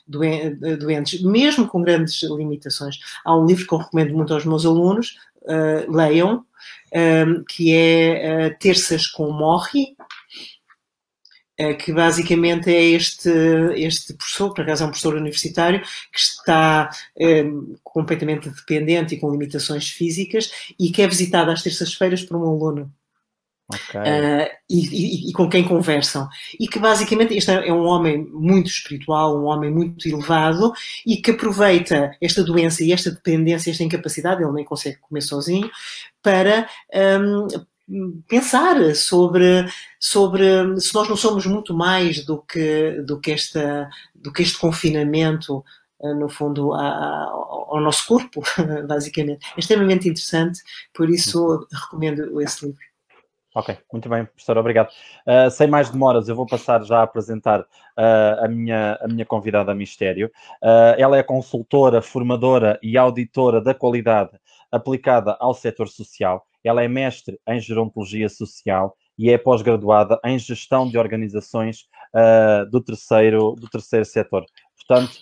doentes, mesmo com grandes limitações. Há um livro que eu recomendo muito aos meus alunos, leiam, que é Terças com Morri, que basicamente é este professor, por acaso é um professor universitário, que está completamente dependente e com limitações físicas e que é visitado às terças-feiras por um aluno. Okay. E com quem conversam. E que basicamente este é um homem muito espiritual, um homem muito elevado e que aproveita esta doença e esta dependência, esta incapacidade, ele nem consegue comer sozinho, para pensar sobre se nós não somos muito mais do que este confinamento, no fundo, ao nosso corpo, basicamente. É extremamente interessante, por isso recomendo esse livro. Ok, muito bem, professor, obrigado. Sem mais demoras, eu vou passar já a apresentar a minha convidada a mistério. Ela é consultora, formadora e auditora da qualidade aplicada ao setor social. Ela é mestre em gerontologia social e é pós-graduada em gestão de organizações do terceiro setor. Portanto,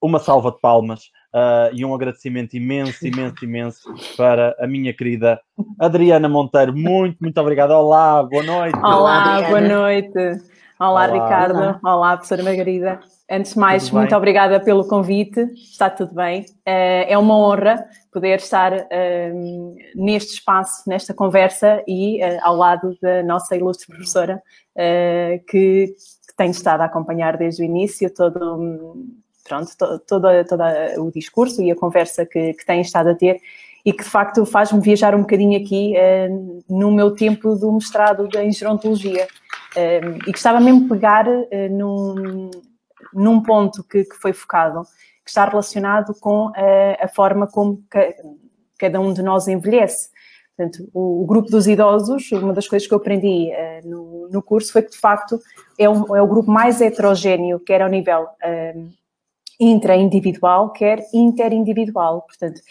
uma salva de palmas e um agradecimento imenso para a minha querida Adriana Monteiro. Muito obrigado. Olá, boa noite. Olá, boa noite. Olá, Ricardo. Olá, professora Margarida. Antes de mais, muito obrigada pelo convite. Está tudo bem. É uma honra poder estar neste espaço, nesta conversa e ao lado da nossa ilustre professora que tem estado a acompanhar desde o início todo o discurso e a conversa que tem estado a ter e que, de facto, faz-me viajar um bocadinho aqui no meu tempo do mestrado em gerontologia. E gostava mesmo de pegar num ponto que foi focado, que está relacionado com a forma como cada um de nós envelhece. Portanto, o grupo dos idosos, uma das coisas que eu aprendi no curso foi que, de facto, é o grupo mais heterogéneo, quer ao nível intraindividual, quer interindividual. Portanto,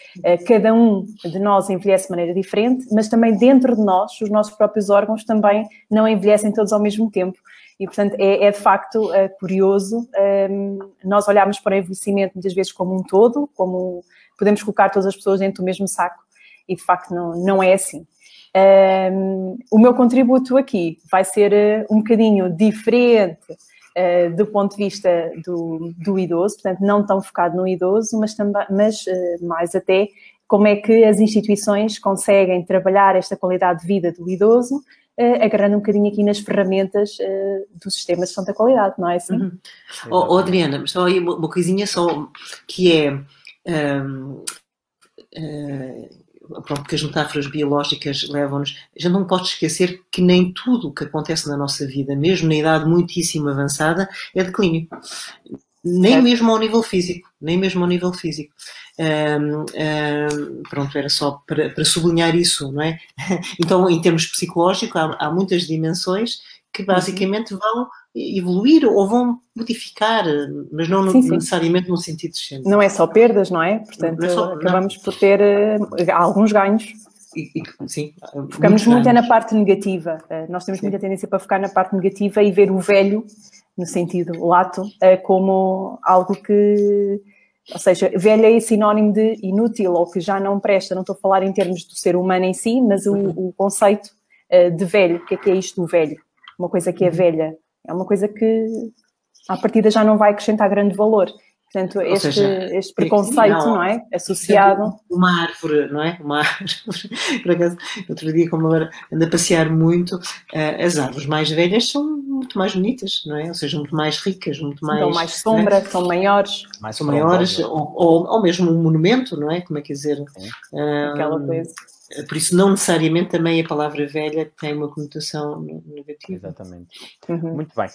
cada um de nós envelhece de maneira diferente, mas também dentro de nós, os nossos próprios órgãos também não envelhecem todos ao mesmo tempo. E, portanto, é de facto curioso nós olharmos para o envelhecimento muitas vezes como um todo, como podemos colocar todas as pessoas dentro do mesmo saco, e de facto não é assim. O meu contributo aqui vai ser um bocadinho diferente do ponto de vista do idoso, portanto, não tão focado no idoso, mas mais até como é que as instituições conseguem trabalhar esta qualidade de vida do idoso, agarrando um bocadinho aqui nas ferramentas do sistema de gestão da qualidade, não é assim? Adriana, mas só aí uma coisinha só, que é... pronto, que as metáforas biológicas levam-nos, já não pode esquecer que nem tudo o que acontece na nossa vida, mesmo na idade muitíssimo avançada, é declínio. Nem mesmo ao nível físico. Pronto, era só para sublinhar isso, não é? Então, em termos psicológicos, há muitas dimensões que basicamente vão evoluir ou vão modificar, mas não necessariamente no sentido descendente. Não é só perdas, não é? Portanto, acabamos por ter alguns ganhos. Sim. Focamos muito na parte negativa. Nós temos muita tendência para focar na parte negativa e ver o velho, no sentido lato, como algo que... Ou seja, velho é sinónimo de inútil ou que já não presta. Não estou a falar em termos do ser humano em si, mas o conceito de velho. O que é isto do velho? Uma coisa que é velha. É uma coisa que, à partida, já não vai acrescentar grande valor. Portanto, este preconceito, não é? Associado... Uma árvore, não é? Uma árvore. Por acaso, outro dia, como agora ando a passear muito, as árvores mais velhas são muito mais bonitas, não é? Ou seja, muito mais ricas, muito mais... Dão mais sombra, é? São maiores. São maiores, ou mesmo um monumento, não é? Como é que dizer? Aquela coisa. Por isso, não necessariamente também a palavra velha tem uma conotação negativa. Exatamente. Muito bem.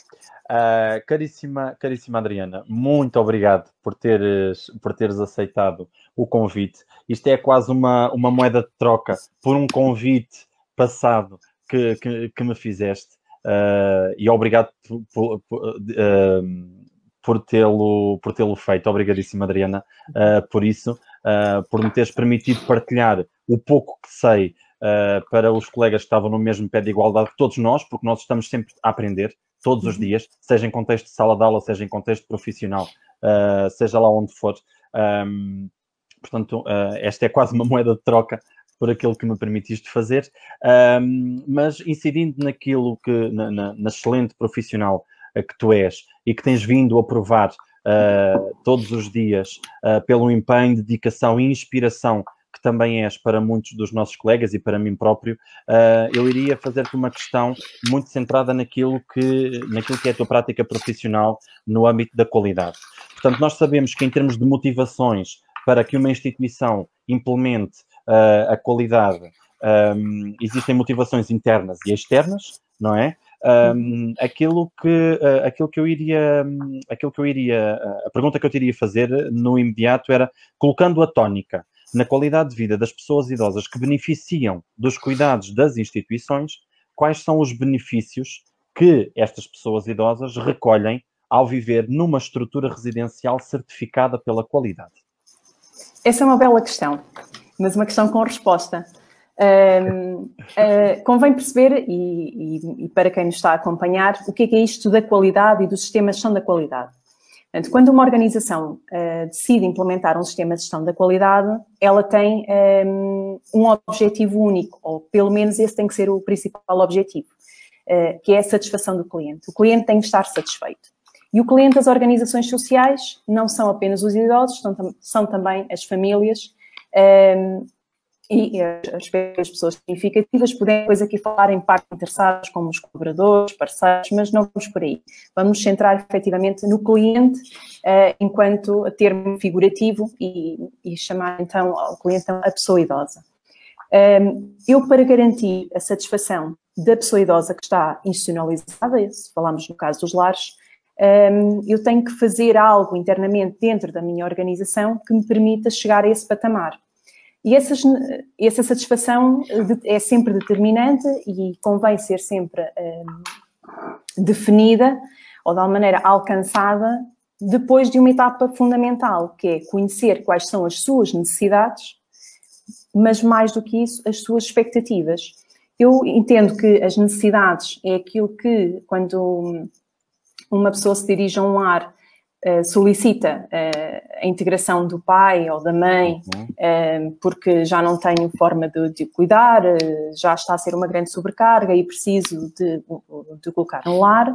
Caríssima Adriana, muito obrigado por teres aceitado o convite. Isto é quase uma moeda de troca por um convite passado que me fizeste e obrigado por tê-lo feito. Obrigadíssimo, Adriana, por isso, por me teres permitido partilhar o pouco que sei para os colegas que estavam no mesmo pé de igualdade que todos nós, porque nós estamos sempre a aprender, todos os dias, seja em contexto de sala de aula, seja em contexto profissional, seja lá onde for. Portanto, esta é quase uma moeda de troca por aquilo que me permitiste fazer, mas incidindo naquilo que, na excelente profissional que tu és e que tens vindo a provar todos os dias pelo empenho, dedicação e inspiração que também és para muitos dos nossos colegas e para mim próprio, eu iria fazer-te uma questão muito centrada naquilo que é a tua prática profissional no âmbito da qualidade. Portanto, nós sabemos que em termos de motivações para que uma instituição implemente a qualidade, existem motivações internas e externas, não é? A pergunta que eu te iria fazer no imediato era, colocando a tónica na qualidade de vida das pessoas idosas que beneficiam dos cuidados das instituições, quais são os benefícios que estas pessoas idosas recolhem ao viver numa estrutura residencial certificada pela qualidade? Essa é uma bela questão, mas uma questão com resposta. Convém perceber, e para quem nos está a acompanhar, o que é isto da qualidade e do sistema de gestão da qualidade. Portanto, quando uma organização decide implementar um sistema de gestão da qualidade, ela tem um objetivo único, ou pelo menos esse tem que ser o principal objetivo, que é a satisfação do cliente. O cliente tem que estar satisfeito. E o cliente das organizações sociais não são apenas os idosos, são também as famílias e as pessoas significativas. Podemos depois aqui falar em parte interessados como os colaboradores, parceiros, mas não vamos por aí. Vamos nos centrar efetivamente no cliente enquanto termo figurativo e chamar então ao cliente a pessoa idosa. Eu, para garantir a satisfação da pessoa idosa que está institucionalizada, se falarmos no caso dos lares, eu tenho que fazer algo internamente dentro da minha organização que me permita chegar a esse patamar. E essa satisfação é sempre determinante e convém ser sempre definida ou de alguma maneira alcançada depois de uma etapa fundamental, que é conhecer quais são as suas necessidades, mas mais do que isso, as suas expectativas. Eu entendo que as necessidades é aquilo que, quando uma pessoa se dirige a um lar, solicita a integração do pai ou da mãe, porque já não tenho forma de cuidar, já está a ser uma grande sobrecarga e preciso de colocar no lar.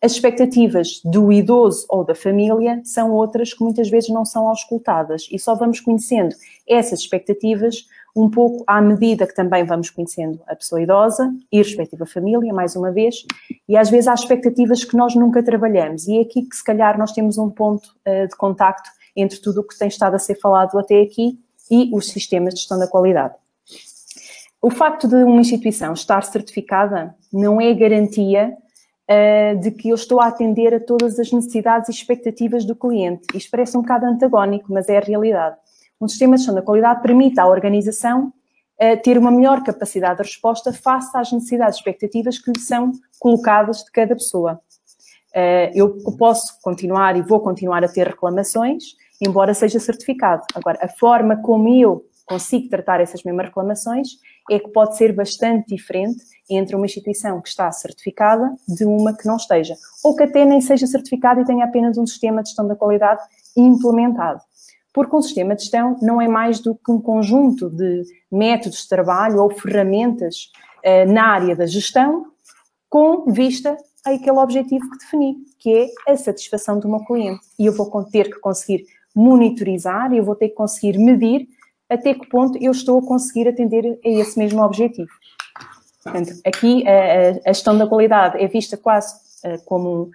As expectativas do idoso ou da família são outras que muitas vezes não são auscultadas e só vamos conhecendo essas expectativas um pouco à medida que também vamos conhecendo a pessoa idosa e a respectiva família, mais uma vez, e às vezes há expectativas que nós nunca trabalhamos e é aqui que se calhar nós temos um ponto de contacto entre tudo o que tem estado a ser falado até aqui e os sistemas de gestão da qualidade. O facto de uma instituição estar certificada não é garantia de que eu estou a atender a todas as necessidades e expectativas do cliente. Isto parece um bocado antagónico, mas é a realidade. Um sistema de gestão da qualidade permite à organização ter uma melhor capacidade de resposta face às necessidades e expectativas que lhe são colocadas de cada pessoa. Eu posso continuar e vou continuar a ter reclamações, embora seja certificado. Agora, a forma como eu consigo tratar essas mesmas reclamações é que pode ser bastante diferente entre uma instituição que está certificada de uma que não esteja, ou que até nem seja certificada e tenha apenas um sistema de gestão da qualidade implementado. Porque um sistema de gestão não é mais do que um conjunto de métodos de trabalho ou ferramentas na área da gestão com vista àquele objetivo que defini, que é a satisfação do meu cliente. E eu vou ter que conseguir monitorizar, eu vou ter que conseguir medir até que ponto eu estou a conseguir atender a esse mesmo objetivo. Portanto, aqui a gestão da qualidade é vista quase como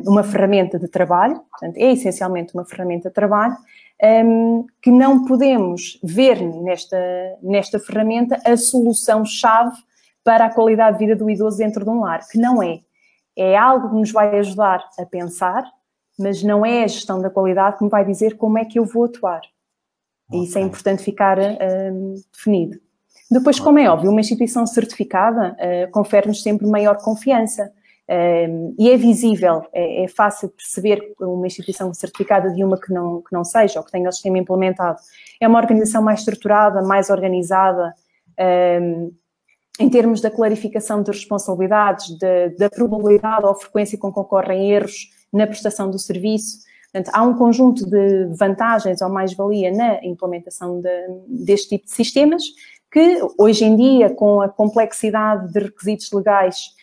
uma ferramenta de trabalho, portanto, é essencialmente uma ferramenta de trabalho, que não podemos ver nesta ferramenta a solução-chave para a qualidade de vida do idoso dentro de um lar, que não é. É algo que nos vai ajudar a pensar, mas não é a gestão da qualidade que me vai dizer como é que eu vou atuar. E isso é importante ficar definido. Depois, como é óbvio, uma instituição certificada confere-nos sempre maior confiança. E é visível, é fácil perceber uma instituição certificada de uma que não seja, ou que tenha o sistema implementado. É uma organização mais estruturada, mais organizada, em termos da clarificação de responsabilidades, da probabilidade ou frequência com que ocorrem erros na prestação do serviço. Portanto, há um conjunto de vantagens ou mais-valia na implementação deste tipo de sistemas que, hoje em dia, com a complexidade de requisitos legais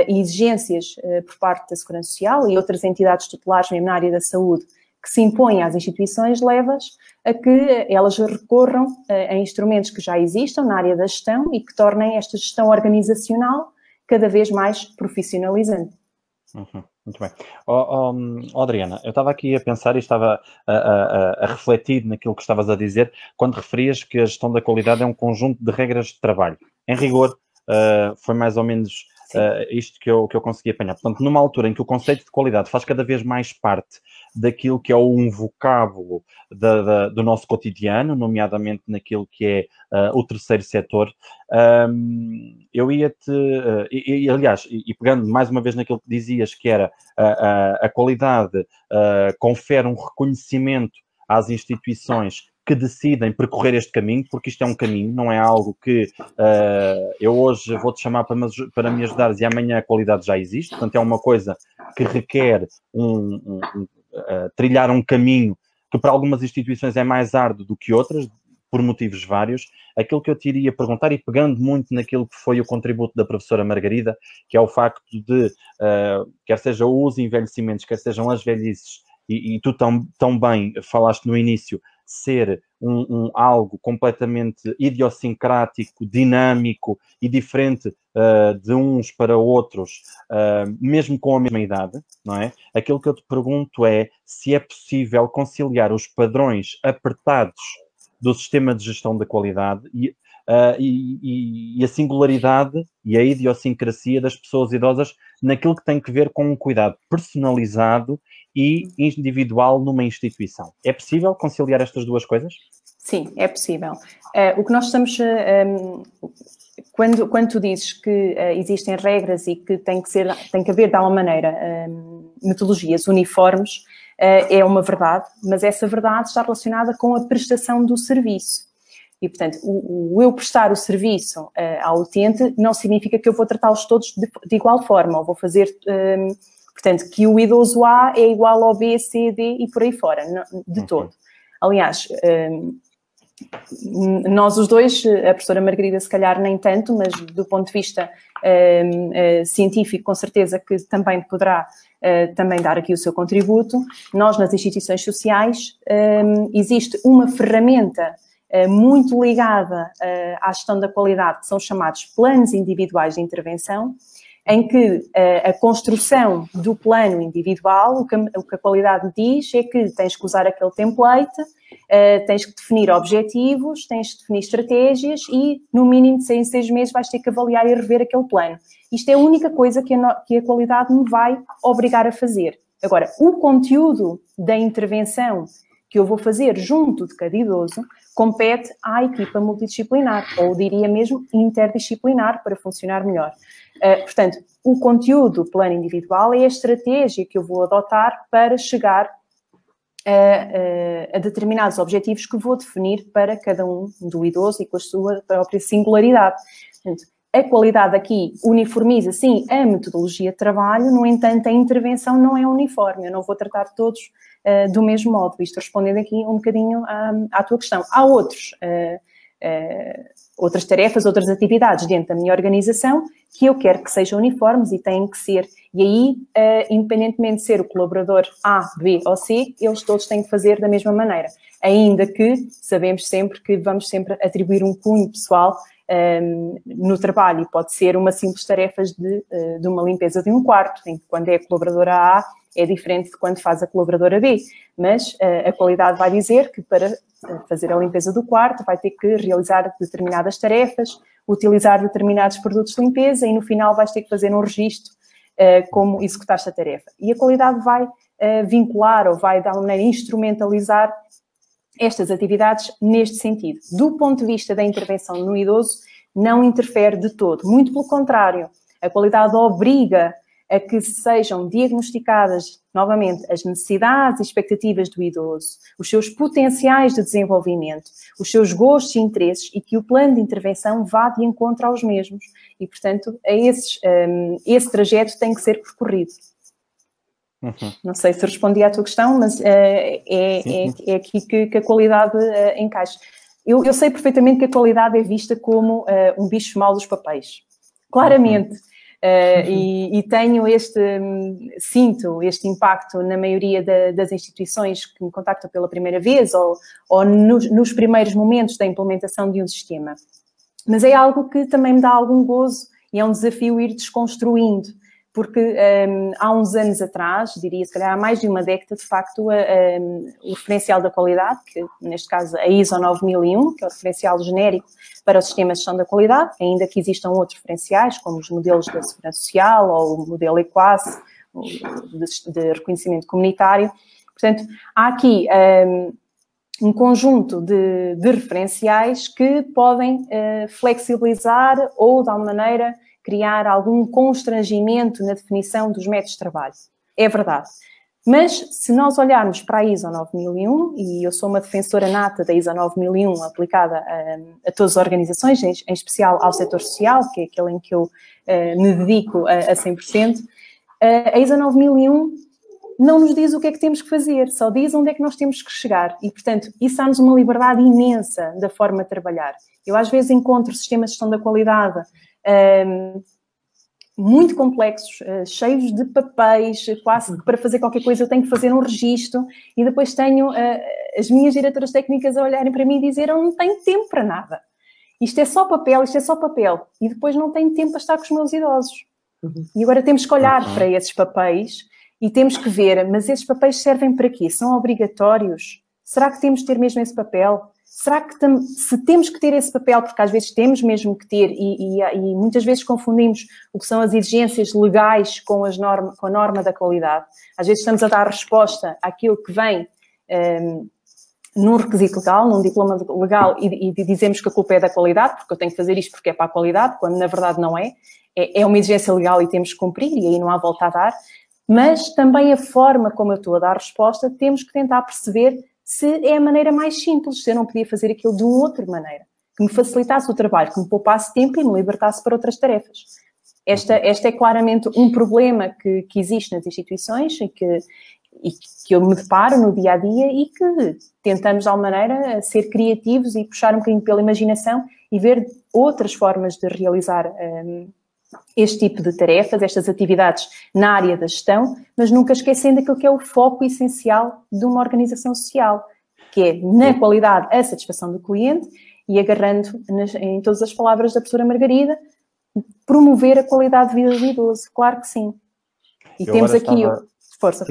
e exigências por parte da Segurança Social e outras entidades tutelares mesmo na área da saúde que se impõem às instituições, leva-as a que elas recorram a instrumentos que já existam na área da gestão e que tornem esta gestão organizacional cada vez mais profissionalizante. Muito bem. Adriana, eu estava aqui a pensar e estava a refletir naquilo que estavas a dizer quando referias que a gestão da qualidade é um conjunto de regras de trabalho. Em rigor, foi mais ou menos isto que eu consegui apanhar. Portanto, numa altura em que o conceito de qualidade faz cada vez mais parte daquilo que é um vocábulo do nosso cotidiano, nomeadamente naquilo que é o terceiro setor, eu ia-te... aliás, pegando mais uma vez naquilo que dizias, que era a qualidade confere um reconhecimon às instituições que decidem percorrer este caminho, porque isto é um caminho, não é algo que eu hoje vou-te chamar para me ajudares e amanhã a qualidade já existe. Portanto, é uma coisa que requer trilhar um caminho que para algumas instituições é mais árduo do que outras, por motivos vários. Aquilo que eu te iria perguntar, e pegando muito naquilo que foi o contributo da professora Margarida, que é o facto de, quer sejam os envelhecimentos, quer sejam as velhices, e tu tão bem falaste no início, ser algo completamente idiosincrático, dinâmico e diferente de uns para outros, mesmo com a mesma idade, não é? Aquilo que eu te pergunto é se é possível conciliar os padrões apertados do sistema de gestão da qualidade e a singularidade e a idiosincrasia das pessoas idosas naquilo que tem que ver com um cuidado personalizado e individual numa instituição. É possível conciliar estas duas coisas? Sim, é possível. O que nós estamos... Quando tu dizes que existem regras e que tem que haver, de alguma maneira, metodologias uniformes, é uma verdade, mas essa verdade está relacionada com a prestação do serviço. E, portanto, o eu prestar o serviço ao utente não significa que eu vou tratá-los todos de igual forma, ou vou fazer... Portanto, que o idoso A é igual ao B, C, D e por aí fora, de todo. Aliás, nós os dois, a professora Margarida se calhar nem tanto, mas do ponto de vista científico, com certeza que também poderá também dar aqui o seu contributo. Nós, nas instituições sociais, existe uma ferramenta muito ligada à gestão da qualidade, que são chamados planos individuais de intervenção, em que a construção do plano individual, o que a qualidade diz é que tens que usar aquele template, tens que definir objetivos, tens que definir estratégias e, no mínimo de 6 meses, vais ter que avaliar e rever aquele plano. Isto é a única coisa que a qualidade me vai obrigar a fazer. Agora, o conteúdo da intervenção que eu vou fazer junto de cada idoso compete à equipa multidisciplinar, ou diria mesmo interdisciplinar, para funcionar melhor. Portanto, o conteúdo do plano individual é a estratégia que eu vou adotar para chegar a determinados objetivos que vou definir para cada um do idoso e com a sua própria singularidade. Portanto, a qualidade aqui uniformiza, sim, a metodologia de trabalho, no entanto, a intervenção não é uniforme, eu não vou tratar todos do mesmo modo. Isto respondendo aqui um bocadinho à tua questão. Há outras tarefas, outras atividades dentro da minha organização que eu quero que sejam uniformes e têm que ser. E aí, independentemente de ser o colaborador A, B ou C, eles todos têm que fazer da mesma maneira. Ainda que sabemos sempre que vamos sempre atribuir um cunho pessoal no trabalho. E pode ser uma simples tarefa de uma limpeza de um quarto, em que quando é a colaboradora A, é diferente de quando faz a colaboradora B. Mas a qualidade vai dizer que para fazer a limpeza do quarto vai ter que realizar determinadas tarefas, utilizar determinados produtos de limpeza e no final vais ter que fazer um registro como executaste a tarefa. E a qualidade vai vincular ou vai, de alguma maneira, instrumentalizar estas atividades neste sentido. Do ponto de vista da intervenção no idoso, não interfere de todo. Muito pelo contrário, a qualidade obriga a que sejam diagnosticadas, novamente, as necessidades e expectativas do idoso, os seus potenciais de desenvolvimento, os seus gostos e interesses, e que o plano de intervenção vá de encontro aos mesmos. E, portanto, esse trajeto tem que ser percorrido. Não sei se respondi à tua questão, mas é aqui que a qualidade encaixa. Eu sei perfeitamente que a qualidade é vista como um bicho mau dos papéis. Claramente. E sinto este impacto na maioria das instituições que me contactam pela primeira vez ou nos primeiros momentos da implementação de um sistema. Mas é algo que também me dá algum gozo e é um desafio ir desconstruindo, porque há uns anos atrás, diria se calhar há mais de uma década, de facto, o referencial da qualidade, que neste caso a ISO 9001, que é o referencial genérico para o sistema de gestão da qualidade, ainda que existam outros referenciais, como os modelos da Segurança Social ou o modelo EQUAS, de reconhecimento comunitário. Portanto, há aqui um conjunto de referenciais que podem flexibilizar ou, de alguma maneira, criar algum constrangimento na definição dos métodos de trabalho. É verdade. Mas, se nós olharmos para a ISO 9001, e eu sou uma defensora nata da ISO 9001 aplicada a todas as organizações, em especial ao setor social, que é aquele em que eu me dedico a 100%, a ISO 9001 não nos diz o que é que temos que fazer, só diz onde é que nós temos que chegar. E, portanto, isso dá-nos uma liberdade imensa da forma de trabalhar. Eu, às vezes, encontro sistemas de gestão da qualidade muito complexos, cheios de papéis, quase que para fazer qualquer coisa eu tenho que fazer um registro, e depois tenho as minhas diretoras técnicas a olharem para mim e dizer: eu não tenho tempo para nada. Isto é só papel, isto é só papel. E depois não tenho tempo para estar com os meus idosos. E agora temos que olhar para esses papéis e temos que ver, mas esses papéis servem para quê? São obrigatórios? Será que temos de ter mesmo esse papel? Será que se temos que ter esse papel, porque às vezes temos mesmo que ter, e muitas vezes confundimos o que são as exigências legais com a norma da qualidade. Às vezes estamos a dar resposta àquilo que vem num requisito legal, num diploma legal, e dizemos que a culpa é da qualidade, porque eu tenho que fazer isto porque é para a qualidade, quando na verdade não é. É uma exigência legal e temos que cumprir, e aí não há volta a dar. Mas também a forma como eu estou a dar resposta, temos que tentar perceber se é a maneira mais simples, se eu não podia fazer aquilo de uma outra maneira, que me facilitasse o trabalho, que me poupasse tempo e me libertasse para outras tarefas. Esta é claramente um problema que existe nas instituições e que eu me deparo no dia-a-dia e que tentamos, de alguma maneira, ser criativos e puxar um bocadinho pela imaginação e ver outras formas de realizar este tipo de tarefas, estas atividades na área da gestão, mas nunca esquecendo aquilo que é o foco essencial de uma organização social, que é, na qualidade, a satisfação do cliente e, agarrando em todas as palavras da professora Margarida, promover a qualidade de vida do idoso. Claro que sim. E temos aqui... Força.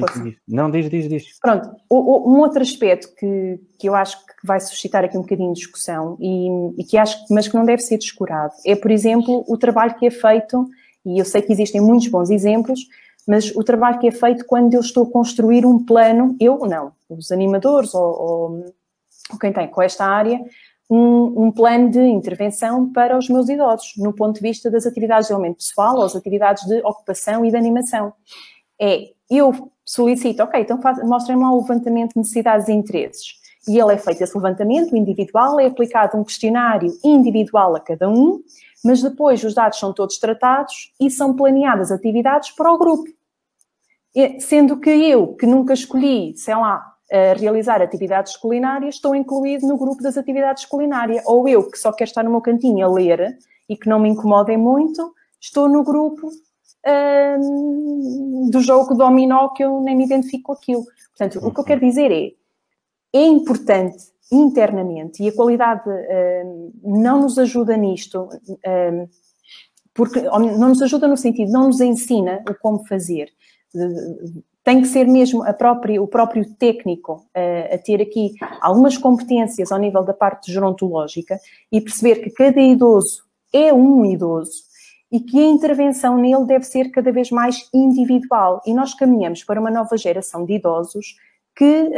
Não, diz. Pronto, um outro aspecto que eu acho que vai suscitar aqui um bocadinho de discussão e que acho, mas que não deve ser descurado, é, por exemplo, o trabalho que é feito, e eu sei que existem muitos bons exemplos, mas o trabalho que é feito quando eu estou a construir um plano, eu não, os animadores ou quem tem com esta área, um plano de intervenção para os meus idosos, no ponto de vista das atividades de desenvolvimento pessoal ou as atividades de ocupação e de animação. Eu solicito, ok, então mostrem-me lá o levantamento de necessidades e interesses. E ele é feito esse levantamento individual, é aplicado um questionário individual a cada um, mas depois os dados são todos tratados e são planeadas atividades para o grupo. Sendo que eu, que nunca escolhi, sei lá, realizar atividades culinárias, estou incluído no grupo das atividades culinárias. Ou eu, que só quero estar no meu cantinho a ler e que não me incomodem muito, estou no grupo do jogo dominó, que eu nem me identifico com aquilo. Portanto, o que eu quero dizer é importante internamente, e a qualidade não nos ajuda nisto, porque não nos ajuda no sentido, não nos ensina o como fazer. Tem que ser mesmo o próprio técnico a ter aqui algumas competências ao nível da parte gerontológica e perceber que cada idoso é um idoso e que a intervenção nele deve ser cada vez mais individual. E nós caminhamos para uma nova geração de idosos que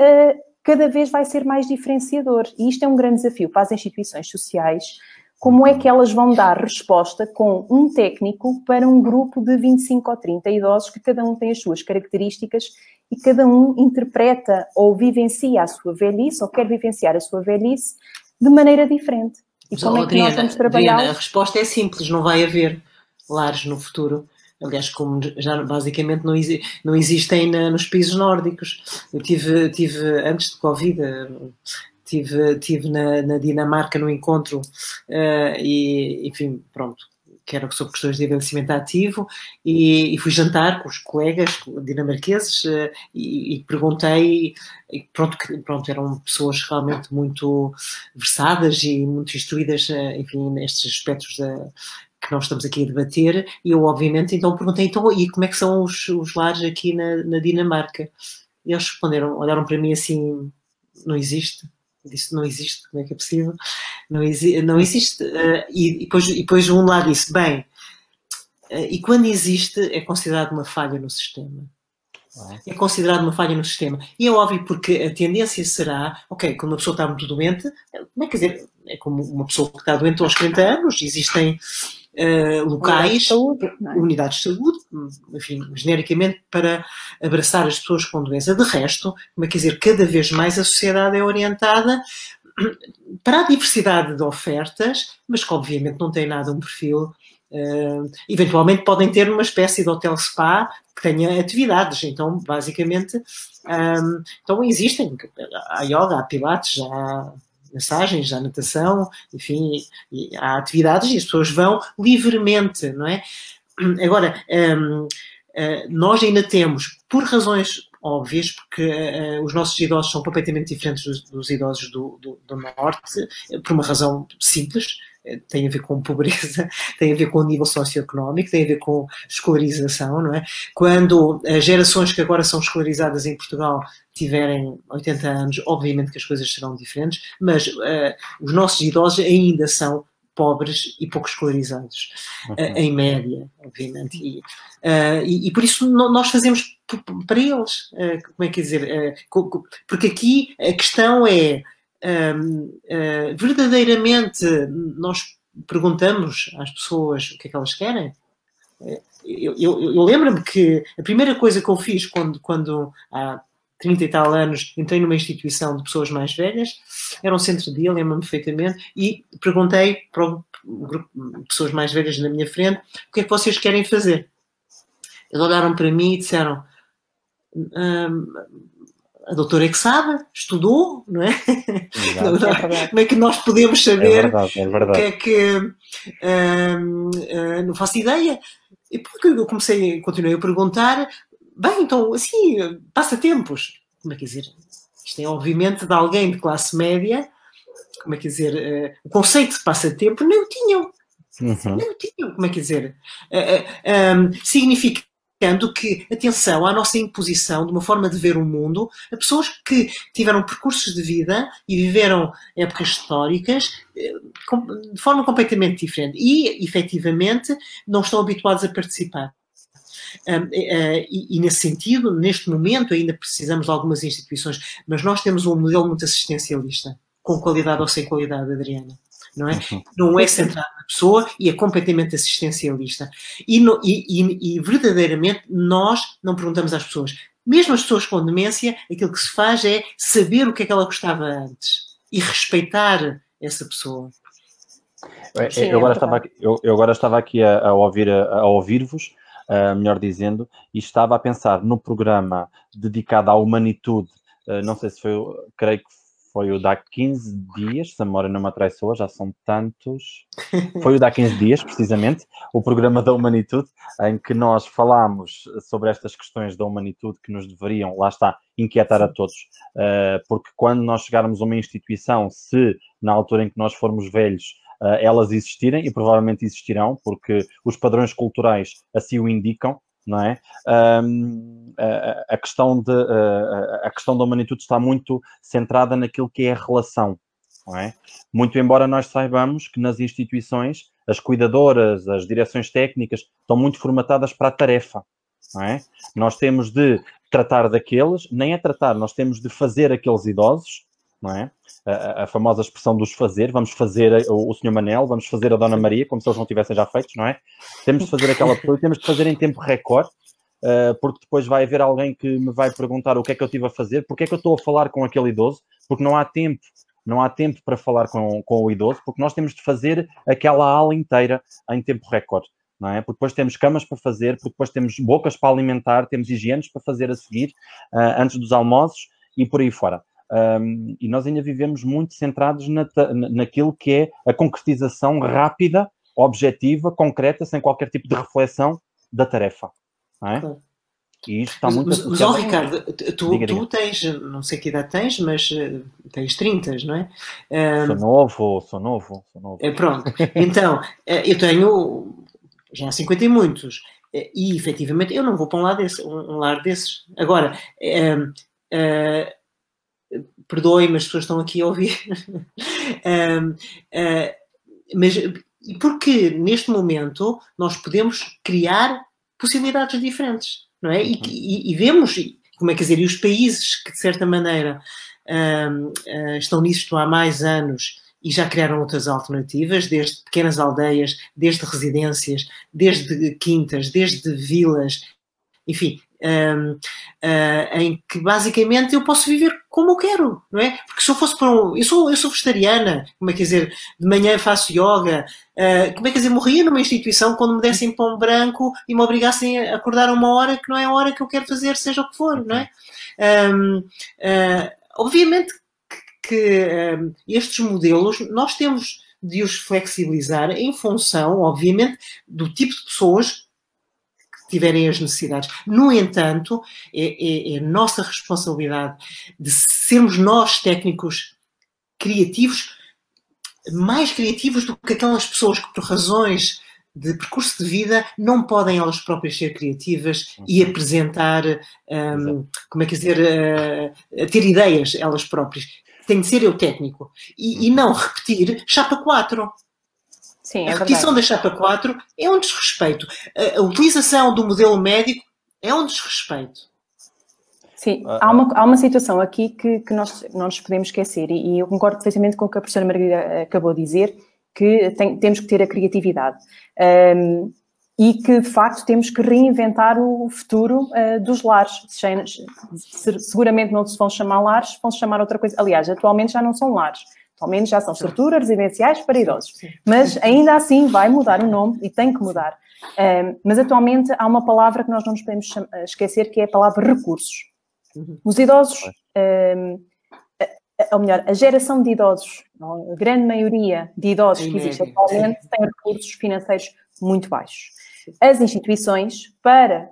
cada vez vai ser mais diferenciador. E isto é um grande desafio para as instituições sociais, como é que elas vão dar resposta com um técnico para um grupo de 25 ou 30 idosos que cada um tem as suas características e cada um interpreta ou vivencia a sua velhice ou quer vivenciar a sua velhice de maneira diferente. E Mas, como é que nós vamos trabalhar? Adriana, a resposta é simples, não vai haver lares no futuro. Aliás, como já basicamente não existem nos países nórdicos. Eu tive antes de Covid, tive na Dinamarca no encontro e, enfim, pronto, que era sobre questões de envelhecimento ativo e fui jantar com os colegas dinamarqueses e perguntei, e pronto, eram pessoas realmente muito versadas e muito instruídas, enfim, nestes aspectos que nós estamos aqui a debater, e eu obviamente então perguntei, então, e como é que são os lares aqui na Dinamarca? E eles responderam, olharam para mim assim, não existe. Eu disse, não existe, como é que é possível? Não existe. E depois um lá disse, bem, e quando existe é considerado uma falha no sistema. É considerado uma falha no sistema. E é óbvio porque a tendência será, ok, quando uma pessoa está muito doente, como é que dizer, é como uma pessoa que está doente aos 30 anos, existem locais, unidades de saúde, enfim, genericamente para abraçar as pessoas com doença. De resto, como é que dizer, cada vez mais a sociedade é orientada para a diversidade de ofertas, mas que obviamente não tem nada um perfil. Eventualmente podem ter uma espécie de hotel spa que tenha atividades, então basicamente então existem, há yoga, há pilates, há massagens, há natação, enfim, há atividades e as pessoas vão livremente, não é? Agora, nós ainda temos, por razões óbvias, porque os nossos idosos são completamente diferentes dos idosos do Norte, por uma razão simples, tem a ver com pobreza, tem a ver com o nível socioeconómico, tem a ver com escolarização, não é? Quando as gerações que agora são escolarizadas em Portugal tiverem 80 anos, obviamente que as coisas serão diferentes, mas os nossos idosos ainda são pobres e pouco escolarizados, em média, obviamente. E por isso nós fazemos para eles, como é que dizer, porque aqui a questão é, verdadeiramente nós perguntamos às pessoas o que é que elas querem. Eu lembro-me que a primeira coisa que eu fiz quando há 30 e tal anos entrei numa instituição de pessoas mais velhas, era um centro de dia, lembro-me perfeitamente, e perguntei para o grupo de pessoas mais velhas na minha frente o que é que vocês querem fazer. Eles olharam para mim e disseram, a doutora é que sabe, estudou, não é? Como é que nós podemos saber o que é que... não faço ideia. E porque eu continuei a perguntar, bem, então, assim, passatempos. Como é que dizer? Isto é, obviamente, de alguém de classe média, como é que dizer? O conceito de passatempo nem o tinham. Nem o tinham, como é que dizer? Significando que, atenção, à nossa imposição de uma forma de ver o mundo, a pessoas que tiveram percursos de vida e viveram épocas históricas de forma completamente diferente e, efetivamente, não estão habituados a participar. E nesse sentido, neste momento, ainda precisamos de algumas instituições, mas nós temos um modelo muito assistencialista, com qualidade ou sem qualidade, Adriana. Não é? Não é centrado na pessoa e é completamente assistencialista. E verdadeiramente nós não perguntamos às pessoas. Mesmo as pessoas com demência, aquilo que se faz é saber o que é que ela gostava antes e respeitar essa pessoa. Eu agora estava aqui a ouvir-vos, melhor dizendo, e estava a pensar no programa dedicado à humanitude, não sei se foi, creio que foi o de há 15 dias, se a memória não me atraiçoa, já são tantos. Foi o de há 15 dias, precisamente, o programa da humanitude, em que nós falámos sobre estas questões da humanitude que nos deveriam, lá está, inquietar a todos. Porque quando nós chegarmos a uma instituição, se na altura em que nós formos velhos, elas existirem, e provavelmente existirão, porque os padrões culturais assim o indicam, não é? A questão da humanitude está muito centrada naquilo que é a relação, não é? Muito embora nós saibamos que nas instituições as cuidadoras, as direções técnicas estão muito formatadas para a tarefa, não é? Nós temos de tratar daqueles, nem é tratar, nós temos de fazer aqueles idosos, não é? a famosa expressão dos fazer, vamos fazer o Sr. Manel, vamos fazer a Dona Maria, como se eles não tivessem já feitos, não é? Temos de fazer aquela pessoa e temos de fazer em tempo recorde, porque depois vai haver alguém que me vai perguntar o que é que eu estive a fazer, porque é que eu estou a falar com aquele idoso, porque não há tempo para falar com o idoso, porque nós temos de fazer aquela ala inteira em tempo recorde. Não é? Porque depois temos camas para fazer, porque depois temos bocas para alimentar, temos higienes para fazer a seguir, antes dos almoços e por aí fora. E nós ainda vivemos muito centrados naquilo que é a concretização rápida, objetiva, concreta, sem qualquer tipo de reflexão da tarefa. Não é? Claro. E isto está muito mas Ricardo, tu tens, não sei que idade tens, mas tens 30, não é? Sou novo. Pronto, então, eu tenho já 50 e muitos, e efetivamente eu não vou para um lar desses. Agora, perdoem-me, as pessoas estão aqui a ouvir, mas porque neste momento nós podemos criar possibilidades diferentes, não é? E vemos, como é que dizer, e os países que de certa maneira estão nisto há mais anos e já criaram outras alternativas, desde pequenas aldeias, desde residências, desde quintas, desde vilas, enfim, em que basicamente eu posso viver como eu quero, não é? Porque se eu fosse para eu sou vegetariana, como é que dizer, de manhã faço yoga, como é que dizer, morria numa instituição quando me dessem pão branco e me obrigassem a acordar a uma hora que não é a hora que eu quero fazer, seja o que for, não é? Obviamente que estes modelos nós temos de os flexibilizar em função, obviamente, do tipo de pessoas tiverem as necessidades. No entanto, é nossa responsabilidade de sermos nós técnicos criativos, mais criativos do que aquelas pessoas que por razões de percurso de vida não podem elas próprias ser criativas e apresentar, como é que dizer, ter ideias elas próprias. Tem de ser eu técnico. E não repetir chapa 4. Sim, a repetição da chapa 4 é um desrespeito. A utilização do modelo médico é um desrespeito. Sim, há uma situação aqui que nós não nos podemos esquecer, e eu concordo perfeitamente com o que a professora Margarida acabou de dizer, que temos que ter a criatividade. E que, de facto, temos que reinventar o futuro dos lares. Seguramente não se vão chamar lares, vão se chamar outra coisa. Aliás, atualmente já não são lares. Atualmente já são estruturas residenciais para idosos. Mas ainda assim vai mudar o nome e tem que mudar. Mas atualmente há uma palavra que nós não nos podemos esquecer, que é a palavra recursos. Os idosos, ou melhor, a geração de idosos, a grande maioria de idosos que existe atualmente tem recursos financeiros muito baixos. As instituições, para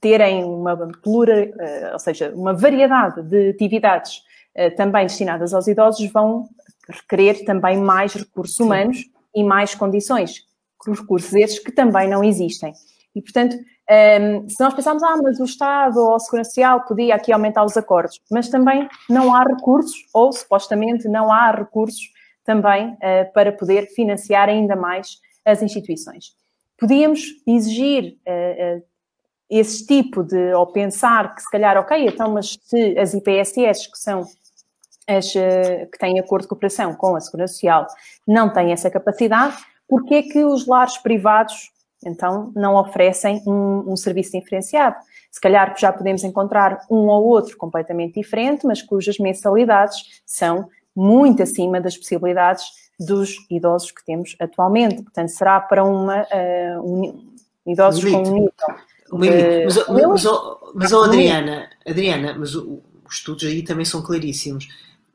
terem ou seja, uma variedade de atividades também destinadas aos idosos, vão requerer também mais recursos humanos e mais condições. Recursos esses que também não existem. E, portanto, se nós pensarmos, mas o Estado ou a Segurança Social podia aqui aumentar os acordos, mas também não há recursos, ou supostamente não há recursos também para poder financiar ainda mais as instituições. Podíamos exigir esse tipo de, ou pensar que se calhar, ok, então, mas se as IPSS, que são as que têm acordo de cooperação com a Segurança Social, não têm essa capacidade, porque é que os lares privados, então, não oferecem um serviço diferenciado? Se calhar já podemos encontrar um ou outro completamente diferente, mas cujas mensalidades são muito acima das possibilidades dos idosos que temos atualmente. Portanto, será para idosos com um nível... Mas Adriana, mas os estudos aí também são claríssimos.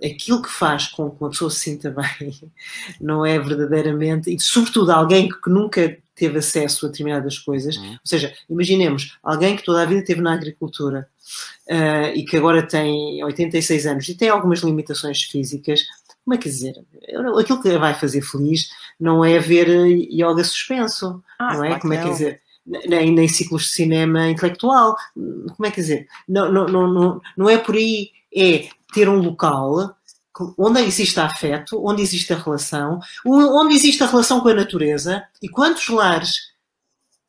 Aquilo que faz com que uma pessoa se sinta bem não é verdadeiramente, e sobretudo alguém que nunca teve acesso a determinadas coisas, ou seja, imaginemos alguém que toda a vida esteve na agricultura e que agora tem 86 anos e tem algumas limitações físicas. Como é que dizer? Aquilo que a vai fazer feliz não é ver yoga suspenso, não é? Como é que dizer? Nem ciclos de cinema intelectual. Como é que dizer? Não é por aí, é ter um local onde existe afeto, onde existe a relação, onde existe a relação com a natureza. E quantos lares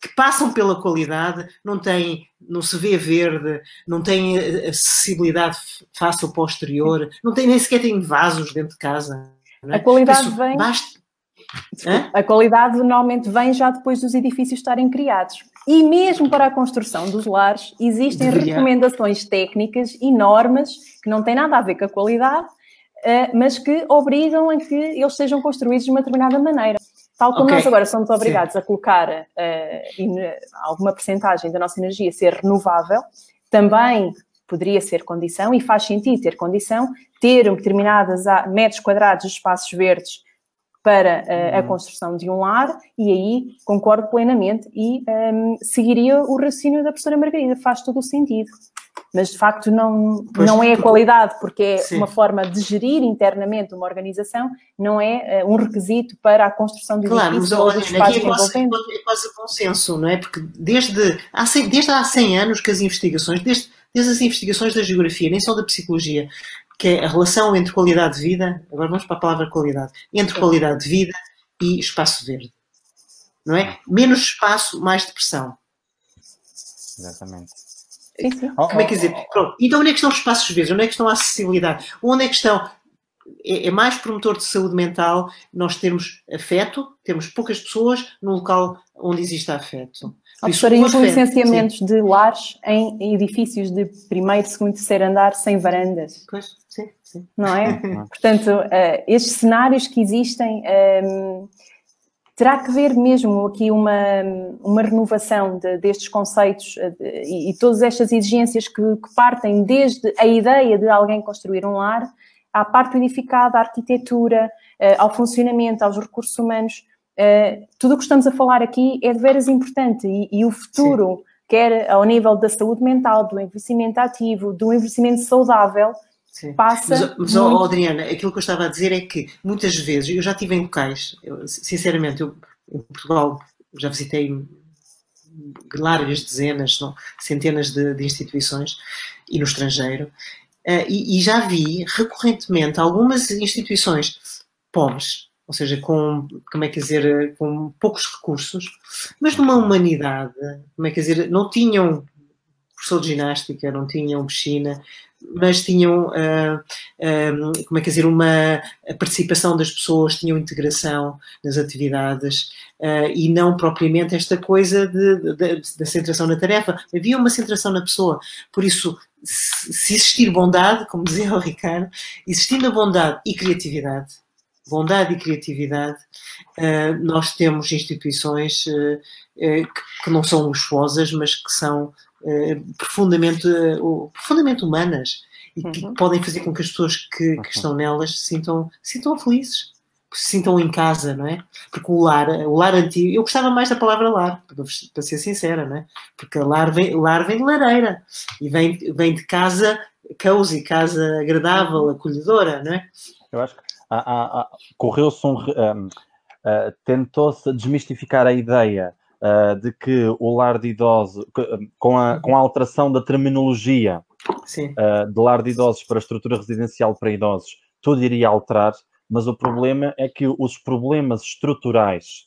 que passam pela qualidade, não se vê verde, não têm acessibilidade fácil para o exterior, nem sequer têm vasos dentro de casa. Não é? A qualidade isso, vem... A qualidade normalmente vem já depois dos edifícios estarem criados. E mesmo para a construção dos lares, existem recomendações técnicas e normas que não têm nada a ver com a qualidade, mas que obrigam a que eles sejam construídos de uma determinada maneira. Tal como nós agora somos obrigados a colocar alguma percentagem da nossa energia ser renovável, também poderia ser condição, e faz sentido ter condição, ter determinados metros quadrados de espaços verdes para a construção de um lar, e aí concordo plenamente e seguiria o raciocínio da professora Margarida, faz todo o sentido. Mas, de facto, não é a qualidade, porque é uma forma de gerir internamente uma organização, não é um requisito para a construção de edifícios ou dos espaços envolventes. É quase bom senso, não é? Porque desde há 100 anos que as investigações, desde as investigações da geografia, nem só da psicologia, que é a relação entre qualidade de vida, agora vamos para a palavra qualidade, entre qualidade de vida e espaço verde. Não é? Menos espaço, mais depressão. Exatamente. Como é que dizer? Pronto. Então onde é que estão os espaços verdes? Onde é que estão a acessibilidade? Onde é que estão? É mais promotor de saúde mental nós termos afeto, termos poucas pessoas num local onde existe afeto. Professora, e os licenciamentos de lares em edifícios de primeiro, segundo e terceiro andar sem varandas? Pois, sim. Não é? Portanto, estes cenários que existem, terá que haver mesmo aqui uma renovação destes conceitos e todas estas exigências que partem desde a ideia de alguém construir um lar, à parte edificada, à arquitetura, ao funcionamento, aos recursos humanos. Tudo o que estamos a falar aqui é de veras importante e o futuro, quer ao nível da saúde mental, do envelhecimento ativo, do envelhecimento saudável, passa... Mas Adriana, aquilo que eu estava a dizer é que muitas vezes, eu já estive em locais, sinceramente, em Portugal já visitei largas dezenas, centenas de instituições e no estrangeiro, e já vi recorrentemente algumas instituições pobres, ou seja, com poucos recursos, mas de uma humanidade, não tinham professor de ginástica, não tinham piscina, mas tinham, uma participação das pessoas, tinham integração nas atividades e não propriamente esta coisa da centração na tarefa. Havia uma centração na pessoa. Por isso, se existir bondade, como dizia o Ricardo, existindo a bondade e criatividade, nós temos instituições que não são luxuosas, mas que são profundamente humanas e que podem fazer com que as pessoas que estão nelas se sintam felizes, se sintam em casa, não é? Porque o lar antigo, eu gostava mais da palavra lar, para ser sincera, não é? Porque lar vem de lareira e vem de casa cozy, casa agradável, acolhedora, não é? Eu acho que correu-se tentou-se desmistificar a ideia de que o lar de idosos, com a alteração da terminologia de lar de idosos para estrutura residencial para idosos, tudo iria alterar, mas o problema é que os problemas estruturais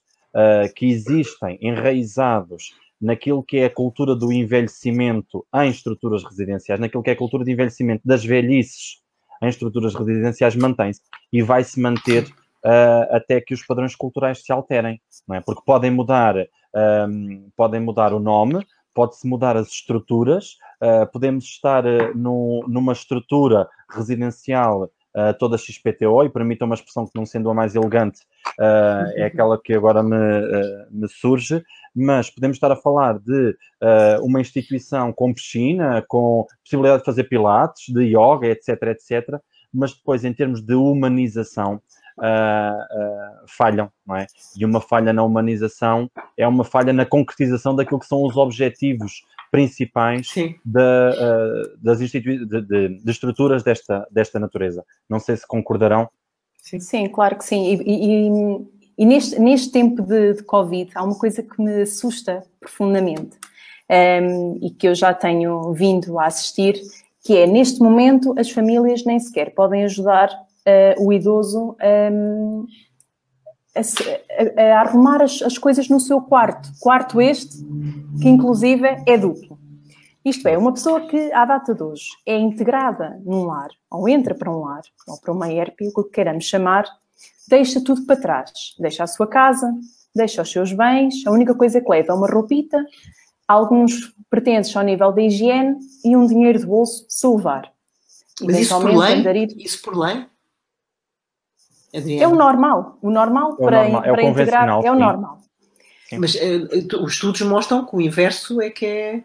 que existem enraizados naquilo que é a cultura do envelhecimento em estruturas residenciais, naquilo que é a cultura de envelhecimento das velhices em estruturas residenciais, mantém-se e vai-se manter até que os padrões culturais se alterem, não é? Porque podem mudar o nome, pode-se mudar as estruturas, podemos estar numa estrutura residencial toda XPTO, e permitam uma expressão que, não sendo a mais elegante, é aquela que agora me surge, mas podemos estar a falar de uma instituição com piscina, com possibilidade de fazer pilates, de yoga, etc., mas depois, em termos de humanização, falham, não é? E uma falha na humanização é uma falha na concretização daquilo que são os objetivos principais de estruturas desta natureza. Não sei se concordarão. Sim, claro que sim. E neste tempo de Covid há uma coisa que me assusta profundamente e que eu já tenho vindo a assistir, que é, neste momento, as famílias nem sequer podem ajudar o idoso a arrumar as coisas no seu quarto. Quarto este, que inclusive é duplo. Isto é, uma pessoa que, à data de hoje, é integrada num lar, ou entra para um lar, ou para uma ERP, o que queiramos chamar, deixa tudo para trás. Deixa a sua casa, deixa os seus bens, a única coisa que leva é uma roupita, alguns pertences ao nível da higiene e um dinheiro de bolso, se levar. Mas isso por lei? Isso por lei? Adriana? É o normal. O normal para integrar é o normal. Sim. Mas os estudos mostram que o inverso é que é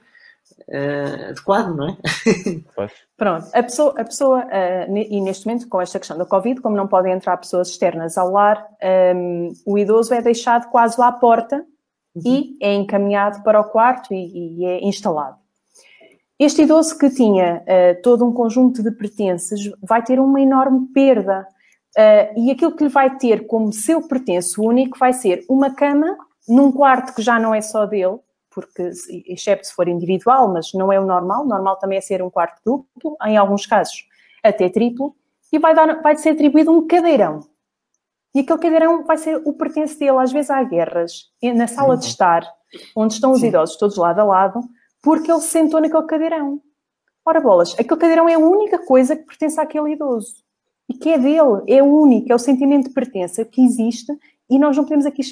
adequado, não é? Pronto, a pessoa e neste momento, com esta questão da Covid, como não podem entrar pessoas externas ao lar, o idoso é deixado quase lá à porta e é encaminhado para o quarto e é instalado. Este idoso que tinha todo um conjunto de pertences vai ter uma enorme perda e aquilo que lhe vai ter como seu pertence único vai ser uma cama num quarto que já não é só dele, porque, excepto se for individual, mas não é o normal. O normal também é ser um quarto duplo, em alguns casos até triplo, e vai ser atribuído um cadeirão. E aquele cadeirão vai ser o pertence dele. Às vezes há guerras na sala de estar, onde estão os idosos todos lado a lado, porque ele se sentou naquele cadeirão. Ora bolas, aquele cadeirão é a única coisa que pertence àquele idoso. E que é dele, é único, é o sentimento de pertença que existe e nós não podemos aqui...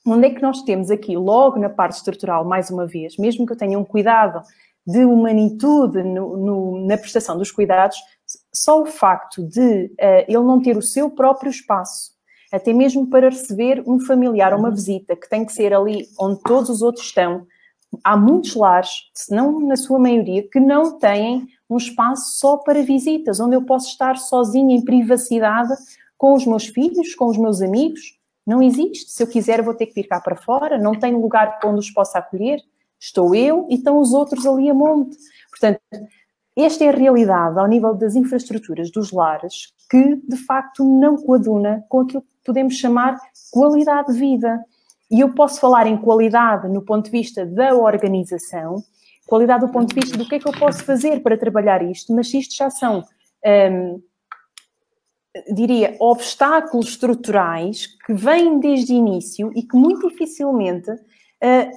Onde é que nós temos aqui, logo na parte estrutural, mais uma vez, mesmo que eu tenha um cuidado de humanitude na prestação dos cuidados, só o facto de ele não ter o seu próprio espaço, até mesmo para receber um familiar ou uma visita, que tem que ser ali onde todos os outros estão. Há muitos lares, se não na sua maioria, que não têm um espaço só para visitas, onde eu posso estar sozinha em privacidade com os meus filhos, com os meus amigos. Não existe. Se eu quiser, vou ter que vir cá para fora. Não tenho lugar onde os possa acolher. Estou eu e estão os outros ali a monte. Portanto, esta é a realidade ao nível das infraestruturas dos lares que, de facto, não coaduna com aquilo que podemos chamar qualidade de vida. E eu posso falar em qualidade no ponto de vista da organização, qualidade do ponto de vista do que é que eu posso fazer para trabalhar isto, mas isto já são... diria, obstáculos estruturais que vêm desde o início e que muito dificilmente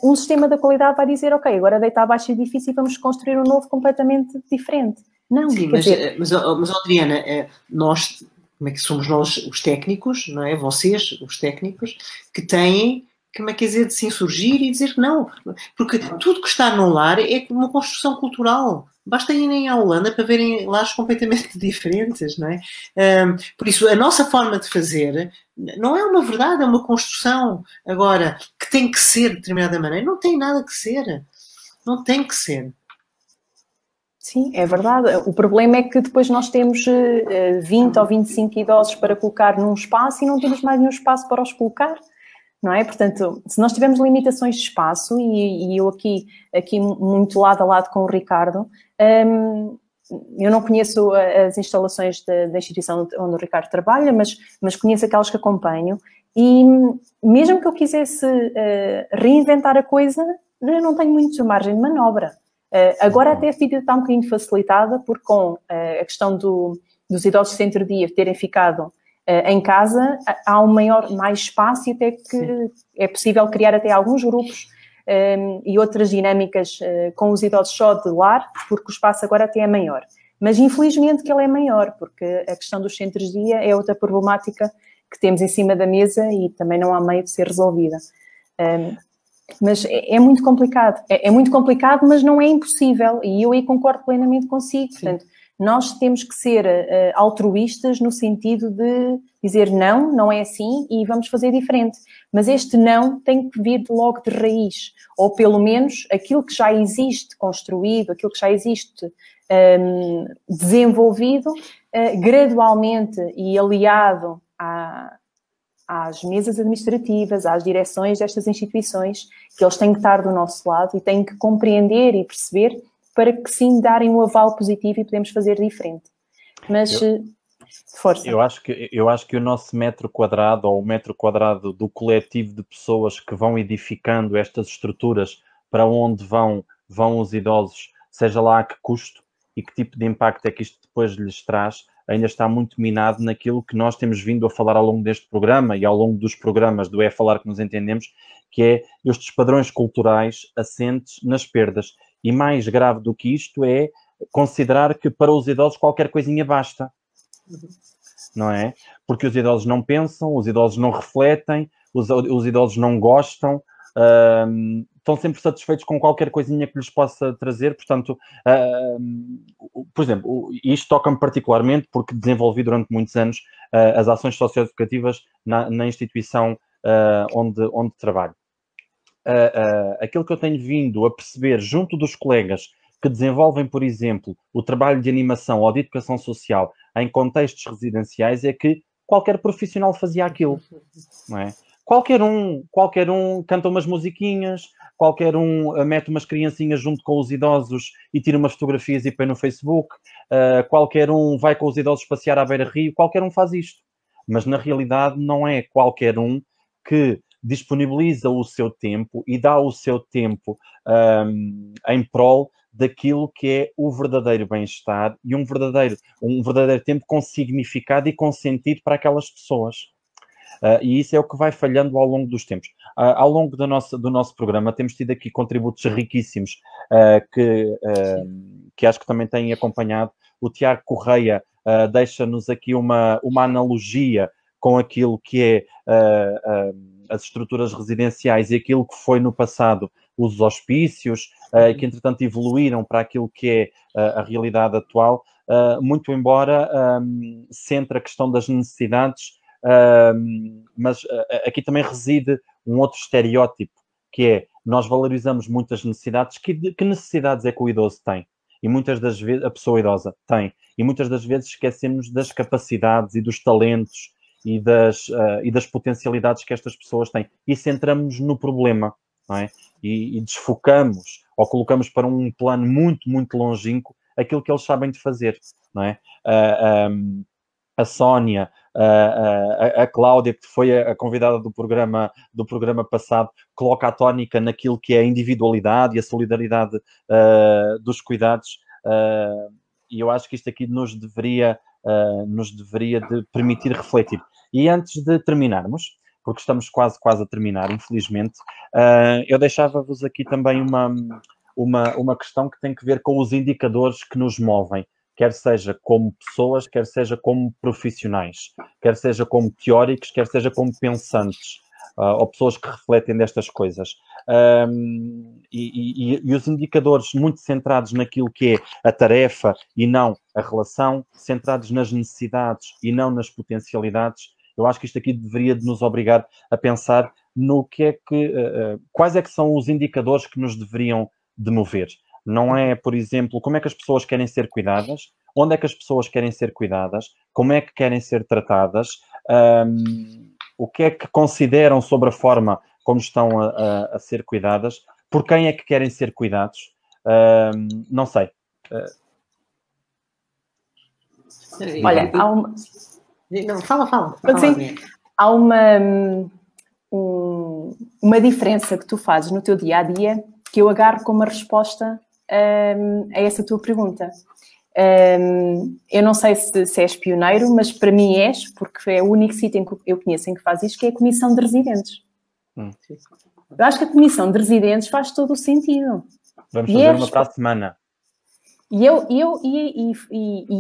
um sistema da qualidade vai dizer, ok, agora deita abaixo o edifício e vamos construir um novo completamente diferente. Não, sim, mas Adriana, nós, como é que somos nós os técnicos, não é? Vocês, os técnicos, que têm, como é que dizer, de se insurgir e dizer que não. Porque tudo que está no lar é uma construção cultural. Basta irem à Holanda para verem lares completamente diferentes, não é? Por isso, a nossa forma de fazer não é uma verdade, é uma construção. Agora, que tem que ser de determinada maneira, não tem nada que ser. Não tem que ser. Sim, é verdade. O problema é que depois nós temos 20 ou 25 idosos para colocar num espaço e não temos mais nenhum espaço para os colocar. Não é? Portanto, se nós tivermos limitações de espaço, e eu aqui muito lado a lado com o Ricardo, eu não conheço as instalações da instituição onde o Ricardo trabalha, mas conheço aquelas que acompanho, e mesmo que eu quisesse reinventar a coisa, eu não tenho muita margem de manobra. Agora até a vida está um bocadinho facilitada, porque com a questão dos idosos de centro-dia terem ficado em casa, há mais espaço e até que é possível criar até alguns grupos e outras dinâmicas com os idosos só de lar, porque o espaço agora até é maior. Mas infelizmente que ele é maior, porque a questão dos centros-dia é outra problemática que temos em cima da mesa e também não há meio de ser resolvida. Mas é muito complicado. É muito complicado, mas não é impossível. E eu aí concordo plenamente consigo. Portanto, nós temos que ser altruístas no sentido de dizer não é assim e vamos fazer diferente. Mas este não tem que vir logo de raiz. Ou pelo menos aquilo que já existe construído, aquilo que já existe desenvolvido, gradualmente e aliado às mesas administrativas, às direções destas instituições, que eles têm que estar do nosso lado e têm que compreender e perceber para que sim darem um aval positivo e podemos fazer diferente. Mas, força. Eu acho que o nosso metro quadrado, ou o metro quadrado do coletivo de pessoas que vão edificando estas estruturas para onde vão os idosos, seja lá a que custo e que tipo de impacto é que isto depois lhes traz, ainda está muito minado naquilo que nós temos vindo a falar ao longo deste programa e ao longo dos programas do É Falar que nos entendemos, que é estes padrões culturais assentes nas perdas. E mais grave do que isto é considerar que para os idosos qualquer coisinha basta. Não é? Porque os idosos não pensam, os idosos não refletem, os idosos não gostam, estão sempre satisfeitos com qualquer coisinha que lhes possa trazer. Portanto, por exemplo, isto toca-me particularmente porque desenvolvi durante muitos anos as ações socioeducativas na instituição onde trabalho. Aquilo que eu tenho vindo a perceber junto dos colegas que desenvolvem, por exemplo, o trabalho de animação ou de educação social em contextos residenciais é que qualquer profissional fazia aquilo, não é? Qualquer um canta umas musiquinhas, qualquer um mete umas criancinhas junto com os idosos e tira umas fotografias e põe no Facebook, qualquer um vai com os idosos passear à beira-rio, qualquer um faz isto. Mas, na realidade, não é qualquer um que disponibiliza o seu tempo e dá o seu tempo em prol daquilo que é o verdadeiro bem-estar e um verdadeiro tempo com significado e com sentido para aquelas pessoas. E isso é o que vai falhando ao longo dos tempos. Ao longo do nosso programa temos tido aqui contributos riquíssimos que acho que também têm acompanhado. O Tiago Correia deixa-nos aqui uma analogia com aquilo que é as estruturas residenciais e aquilo que foi no passado os hospícios, que entretanto evoluíram para aquilo que é a realidade atual, muito embora centre a questão das necessidades, mas aqui também reside um outro estereótipo, que é, nós valorizamos muitas necessidades. Que necessidades é que o idoso tem? E muitas das vezes, a pessoa idosa tem, e muitas das vezes esquecemos das capacidades e dos talentos e das potencialidades que estas pessoas têm. E centramos no problema, não é? E desfocamos, ou colocamos para um plano muito, muito longínquo aquilo que eles sabem de fazer, não é? A Sónia, a Cláudia, que foi a convidada do programa passado, coloca a tónica naquilo que é a individualidade e a solidariedade dos cuidados, e eu acho que isto aqui nos deveria de permitir refletir. E antes de terminarmos, porque estamos quase a terminar, infelizmente, eu deixava-vos aqui também uma questão que tem que ver com os indicadores que nos movem, quer seja como pessoas, quer seja como profissionais, quer seja como teóricos, quer seja como pensantes, ou pessoas que refletem destas coisas. E os indicadores muito centrados naquilo que é a tarefa e não a relação, centrados nas necessidades e não nas potencialidades, eu acho que isto aqui deveria de nos obrigar a pensar no que é quais é que são os indicadores que nos deveriam de mover. Não é, por exemplo, como é que as pessoas querem ser cuidadas, onde é que as pessoas querem ser cuidadas, como é que querem ser tratadas, o que é que consideram sobre a forma como estão a ser cuidadas, por quem é que querem ser cuidados, não sei. Olha, há uma... Não, fala. Sim, há uma diferença que tu fazes no teu dia-a-dia que eu agarro como a resposta a essa tua pergunta. Eu não sei se és pioneiro, mas para mim és, porque é o único sítio em que eu conheço em que faz isto, que é a Comissão de Residentes. Eu acho que a Comissão de Residentes faz todo o sentido. Vamos fazer uma para a semana. E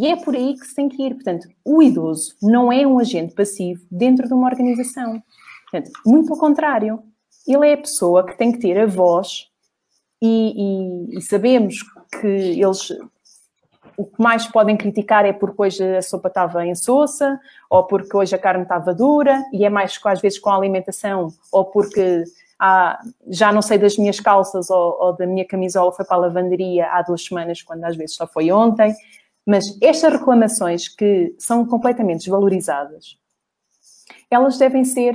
é por aí que se tem que ir. Portanto, o idoso não é um agente passivo dentro de uma organização. Portanto, muito ao contrário. Ele é a pessoa que tem que ter a voz e sabemos que eles... O que mais podem criticar é porque hoje a sopa estava insossa, ou porque hoje a carne estava dura, e é mais às vezes com a alimentação, ou porque já não sei das minhas calças ou da minha camisola foi para a lavanderia há 2 semanas, quando às vezes só foi ontem. Mas estas reclamações que são completamente desvalorizadas, elas devem ser,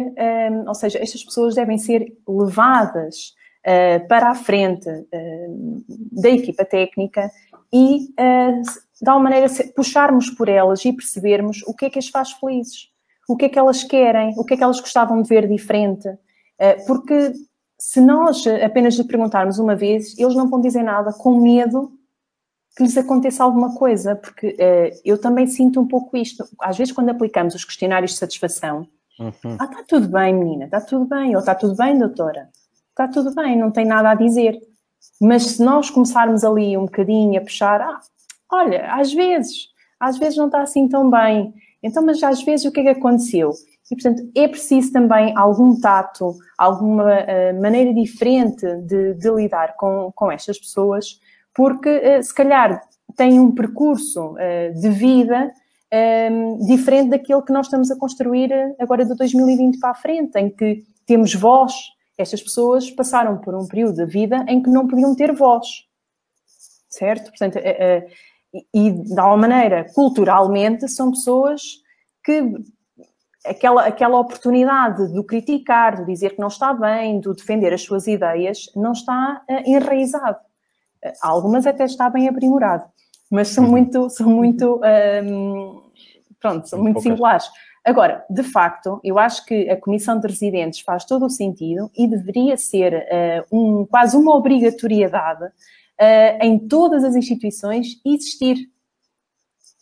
ou seja, estas pessoas devem ser levadas para a frente da equipa técnica e, de alguma maneira, puxarmos por elas e percebermos o que é que as faz felizes, o que é que elas querem, o que é que elas gostavam de ver diferente. Porque se nós apenas lhe perguntarmos uma vez, eles não vão dizer nada com medo que lhes aconteça alguma coisa, porque eu também sinto um pouco isto. Às vezes, quando aplicamos os questionários de satisfação, está tudo bem, menina, está tudo bem, ou está tudo bem, doutora, está tudo bem, não tem nada a dizer. Mas se nós começarmos ali um bocadinho a puxar, olha, às vezes não está assim tão bem, então, mas às vezes o que é que aconteceu? E, portanto, é preciso também algum tato, alguma maneira diferente de lidar com estas pessoas, porque se calhar têm um percurso de vida diferente daquele que nós estamos a construir agora de 2020 para a frente, em que temos voz. Estas pessoas passaram por um período de vida em que não podiam ter voz, certo? Portanto, e de alguma maneira, culturalmente, são pessoas que aquela oportunidade de o criticar, de dizer que não está bem, de defender as suas ideias, não está enraizado. Algumas até está bem aprimorado, mas são muito singulares. Agora, de facto, eu acho que a Comissão de Residentes faz todo o sentido e deveria ser quase uma obrigatoriedade em todas as instituições existir.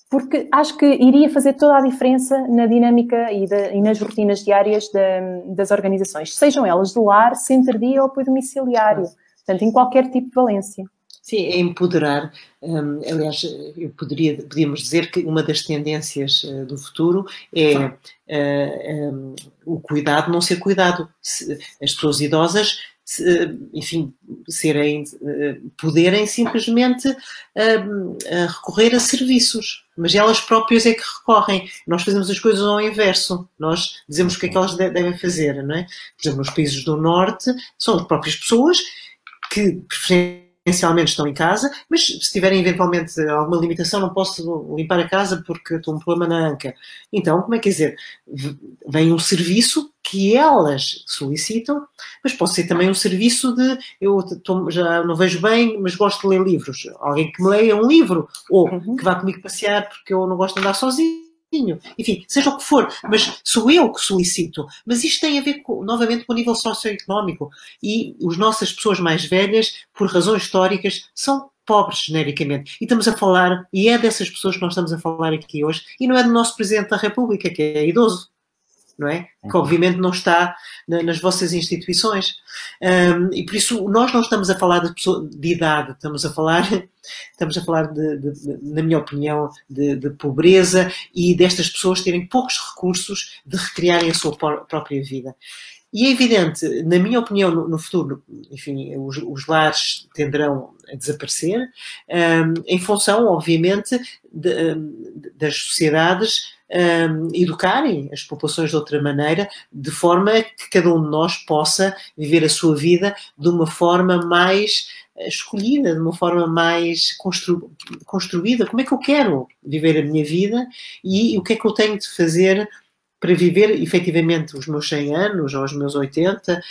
Porque acho que iria fazer toda a diferença na dinâmica e nas rotinas diárias das organizações, sejam elas do lar, centro-dia ou apoio domiciliário, portanto, em qualquer tipo de valência. Sim, é empoderar. Aliás, podíamos dizer que uma das tendências do futuro é o cuidado não ser cuidado. As pessoas idosas, enfim, poderem simplesmente recorrer a serviços, mas elas próprias é que recorrem. Nós fazemos as coisas ao inverso. Nós dizemos o que é que elas devem fazer, não é? Por exemplo, nos países do Norte, são as próprias pessoas que essencialmente estão em casa, mas se tiverem eventualmente alguma limitação, não posso limpar a casa porque estou com um problema na anca. Então, como é que dizer? Vem um serviço que elas solicitam, mas pode ser também um serviço de já não vejo bem, mas gosto de ler livros. Alguém que me leia um livro, ou que vá comigo passear porque eu não gosto de andar sozinho. Enfim, seja o que for, mas sou eu que solicito. Mas isto tem a ver, novamente, com o nível socioeconómico. E as nossas pessoas mais velhas, por razões históricas, são pobres, genericamente. E estamos a falar, e é dessas pessoas que nós estamos a falar aqui hoje, e não é do nosso Presidente da República, que é idoso, não é? Que obviamente não está nas vossas instituições. E por isso nós não estamos a falar de idade, estamos a falar na minha opinião, de pobreza e destas pessoas terem poucos recursos de recriarem a sua própria vida. E é evidente, na minha opinião, no futuro, enfim, os lares tenderão a desaparecer, em função, obviamente, das sociedades educarem as populações de outra maneira, de forma que cada um de nós possa viver a sua vida de uma forma mais escolhida, de uma forma mais construída. Como é que eu quero viver a minha vida e o que é que eu tenho de fazer para viver efetivamente os meus 100 anos ou os meus 80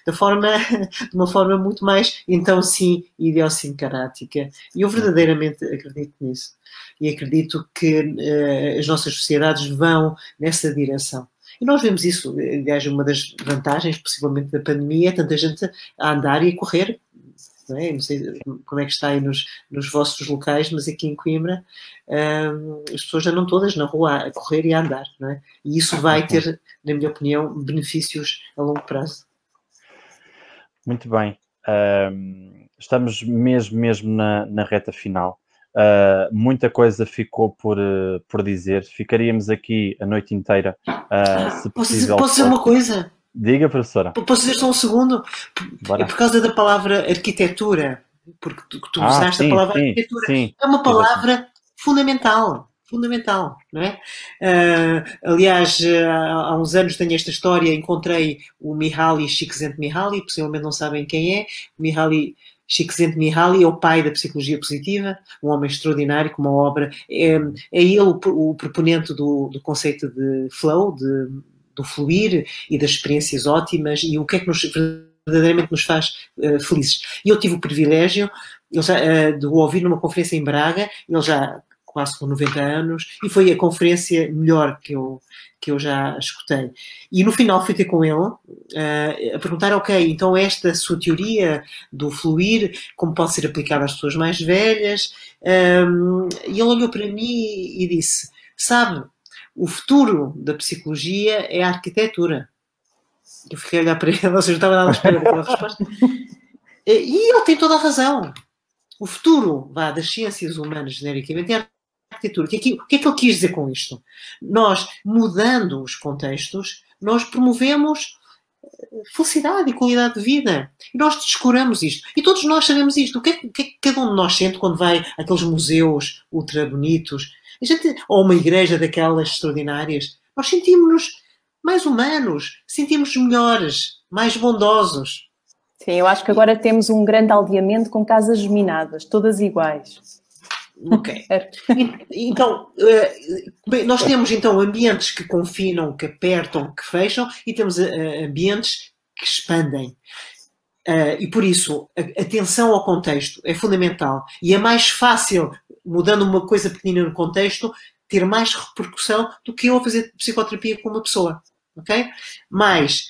de uma forma muito mais, então sim, idiosincrática. E eu verdadeiramente acredito nisso. E acredito que as nossas sociedades vão nessa direção. E nós vemos isso, aliás, uma das vantagens, possivelmente, da pandemia é tanta gente a andar e a correr. Não é? Não sei como é que está aí nos vossos locais, mas aqui em Coimbra as pessoas andam todas na rua a correr e a andar, não é? E isso vai ter, na minha opinião, benefícios a longo prazo. Muito bem. Estamos mesmo na reta final. Muita coisa ficou por dizer. Ficaríamos aqui a noite inteira, se possível. Posso dizer uma coisa? Diga, professora. Posso dizer só um segundo? É por causa da palavra arquitetura, porque tu usaste a palavra arquitetura. Sim, é uma palavra fundamental, não é? Aliás, há uns anos tenho esta história, encontrei o Mihaly Csikszentmihalyi, possivelmente não sabem quem é. O Mihaly Csikszentmihalyi é o pai da psicologia positiva, um homem extraordinário, com uma obra. É ele o proponente do conceito de flow, do fluir e das experiências ótimas e o que é que verdadeiramente nos faz felizes. E eu tive o privilégio de o ouvir numa conferência em Braga, ele já quase com 90 anos, e foi a conferência melhor que eu já escutei. E no final fui ter com ele a perguntar, ok, então esta sua teoria do fluir, como pode ser aplicada às pessoas mais velhas? E ele olhou para mim e disse, sabe, o futuro da psicologia é a arquitetura. Eu fiquei a olhar para ele, ou seja, eu estava a esperar aquela resposta. E ele tem toda a razão. O futuro das ciências humanas, genericamente, é a arquitetura. O que é que ele quis dizer com isto? Nós, mudando os contextos, nós promovemos felicidade e qualidade de vida. E nós descuramos isto. E todos nós sabemos isto. O que é que cada um de nós sente quando vai àqueles museus ultra bonitos? Ou uma igreja daquelas extraordinárias? Nós sentimos-nos mais humanos, sentimos-nos melhores, mais bondosos. Sim, eu acho que agora temos um grande aldeamento com casas geminadas, todas iguais. Ok. Então, nós temos então ambientes que confinam, que apertam, que fecham, e temos ambientes que expandem. E por isso, a atenção ao contexto é fundamental. E é mais fácil, mudando uma coisa pequenina no contexto, ter mais repercussão do que eu fazer psicoterapia com uma pessoa. Ok? Mas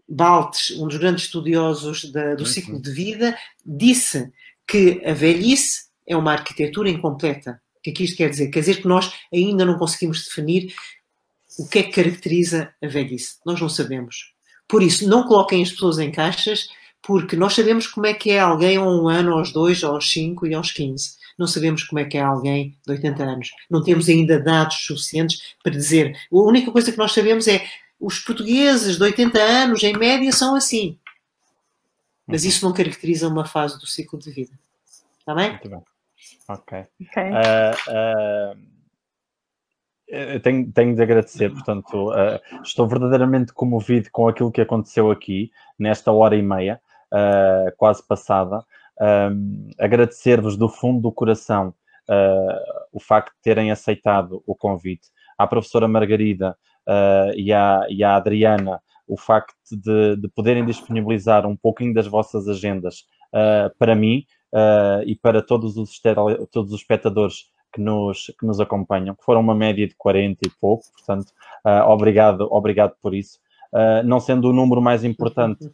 Baltes, um dos grandes estudiosos do ciclo de vida, disse que a velhice é uma arquitetura incompleta. O que é que isto quer dizer? Quer dizer que nós ainda não conseguimos definir o que é que caracteriza a velhice. Nós não sabemos. Por isso, não coloquem as pessoas em caixas, porque nós sabemos como é que é alguém a 1 ano, aos 2, aos 5 e aos 15. Não sabemos como é que é alguém de 80 anos. Não temos ainda dados suficientes para dizer. A única coisa que nós sabemos é os portugueses de 80 anos, em média, são assim. Mas isso não caracteriza uma fase do ciclo de vida. Está bem? Muito bem. Ok. Okay. Eu tenho de agradecer, portanto, estou verdadeiramente comovido com aquilo que aconteceu aqui, nesta hora e meia, quase passada. Agradecer-vos do fundo do coração o facto de terem aceitado o convite. À professora Margarida e à Adriana, o facto de poderem disponibilizar um pouquinho das vossas agendas para mim e para todos os espectadores que nos acompanham, que foram uma média de 40 e pouco, portanto, obrigado por isso. Não sendo o número mais importante,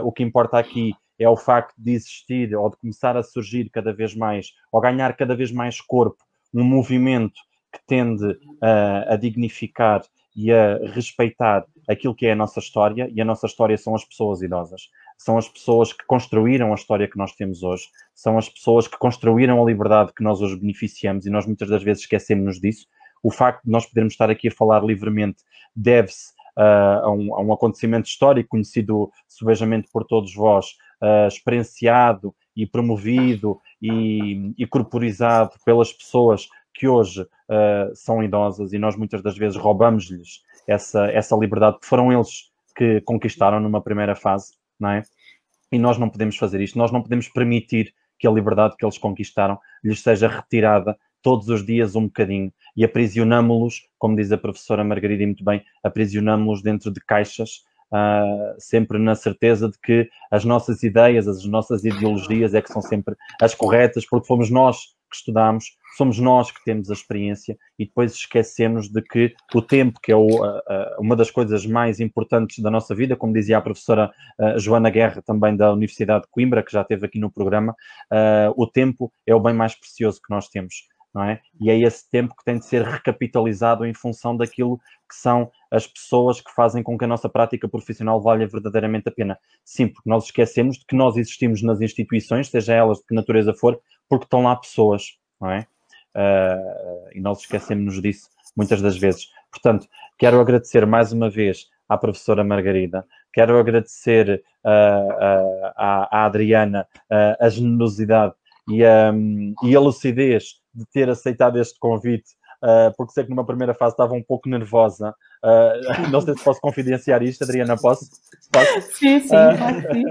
o que importa aqui é o facto de existir ou de começar a surgir cada vez mais, ou ganhar cada vez mais corpo, um movimento que tende a dignificar e a respeitar aquilo que é a nossa história, e a nossa história são as pessoas idosas. São as pessoas que construíram a história que nós temos hoje, são as pessoas que construíram a liberdade que nós hoje beneficiamos, e nós muitas das vezes esquecemos-nos disso. O facto de nós podermos estar aqui a falar livremente deve-se a um acontecimento histórico conhecido subejamente por todos vós, experienciado e promovido e corporizado pelas pessoas que hoje são idosas, e nós muitas das vezes roubamos-lhes essa liberdade que foram eles que conquistaram numa primeira fase, não é? E nós não podemos fazer isto, nós não podemos permitir que a liberdade que eles conquistaram lhes seja retirada todos os dias um bocadinho, e aprisionamo-los, como diz a professora Margarida muito bem, aprisionamo-los dentro de caixas, sempre na certeza de que as nossas ideias, as nossas ideologias é que são sempre as corretas, porque fomos nós que estudamos, somos nós que temos a experiência, e depois esquecemos de que o tempo, que é uma das coisas mais importantes da nossa vida, como dizia a professora Joana Guerra, também da Universidade de Coimbra, que já esteve aqui no programa, o tempo é o bem mais precioso que nós temos, não é? E é esse tempo que tem de ser recapitalizado em função daquilo que são as pessoas que fazem com que a nossa prática profissional valha verdadeiramente a pena. Sim, porque nós esquecemos de que nós existimos nas instituições, seja elas de que natureza for, porque estão lá pessoas, não é? E nós esquecemos-nos disso muitas das vezes. Portanto, quero agradecer mais uma vez à professora Margarida, quero agradecer à Adriana a generosidade e a lucidez de ter aceitado este convite, porque sei que numa primeira fase estava um pouco nervosa. Não sei se posso confidenciar isto, Adriana, posso? Sim, claro que sim.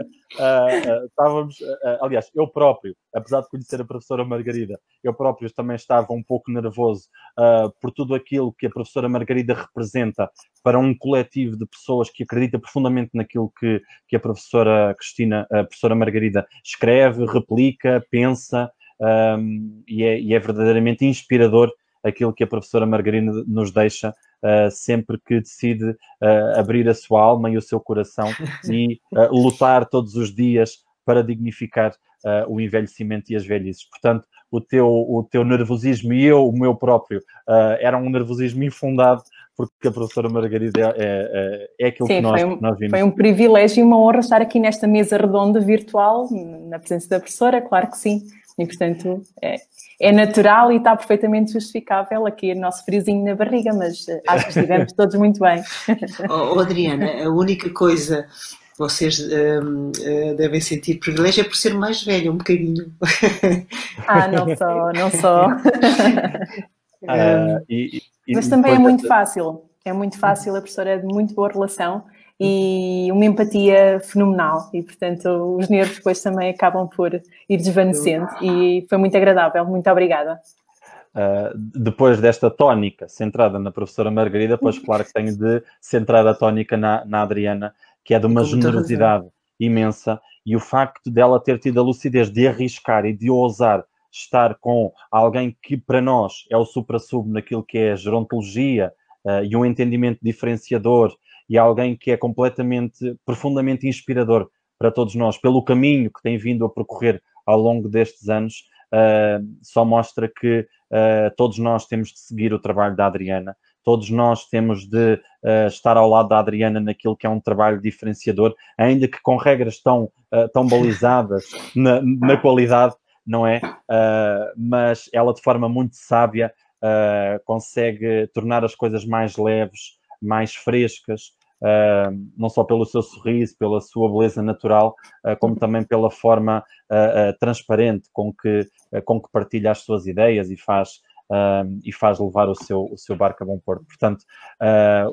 Estávamos, aliás, eu próprio, apesar de conhecer a professora Margarida, eu próprio também estava um pouco nervoso por tudo aquilo que a professora Margarida representa para um coletivo de pessoas que acredita profundamente naquilo que a professora a professora Margarida escreve, replica, pensa, e é verdadeiramente inspirador aquilo que a professora Margarida nos deixa sempre que decide abrir a sua alma e o seu coração e lutar todos os dias para dignificar o envelhecimento e as velhices. Portanto, o teu nervosismo e o meu próprio, era um nervosismo infundado, porque a professora Margarida é aquilo que nós vimos. Foi um privilégio e uma honra estar aqui nesta mesa redonda virtual, na presença da professora, claro que sim. E, portanto, é natural e está perfeitamente justificável aqui o nosso friozinho na barriga, mas acho que estivemos todos muito bem. Adriana, a única coisa que vocês devem sentir privilégio é por ser mais velha, um bocadinho. Não só. Mas também é muito fácil. É muito fácil, a professora é de muito boa relação e uma empatia fenomenal. E, portanto, os nervos depois também acabam por ir desvanecendo. E foi muito agradável. Muito obrigada. Depois desta tónica centrada na professora Margarida, pois claro que tenho de centrar a tónica na Adriana, que é de uma generosidade imensa. E o facto dela ter tido a lucidez de arriscar e de ousar estar com alguém que para nós é o supra-sumo naquilo que é a gerontologia e um entendimento diferenciador, e alguém que é profundamente inspirador para todos nós, pelo caminho que tem vindo a percorrer ao longo destes anos, só mostra que todos nós temos de seguir o trabalho da Adriana, todos nós temos de estar ao lado da Adriana naquilo que é um trabalho diferenciador, ainda que com regras tão balizadas na qualidade, não é? Mas ela, de forma muito sábia, consegue tornar as coisas mais leves, mais frescas, não só pelo seu sorriso, pela sua beleza natural, como também pela forma transparente com que partilha as suas ideias e faz levar o seu barco a bom porto. Portanto,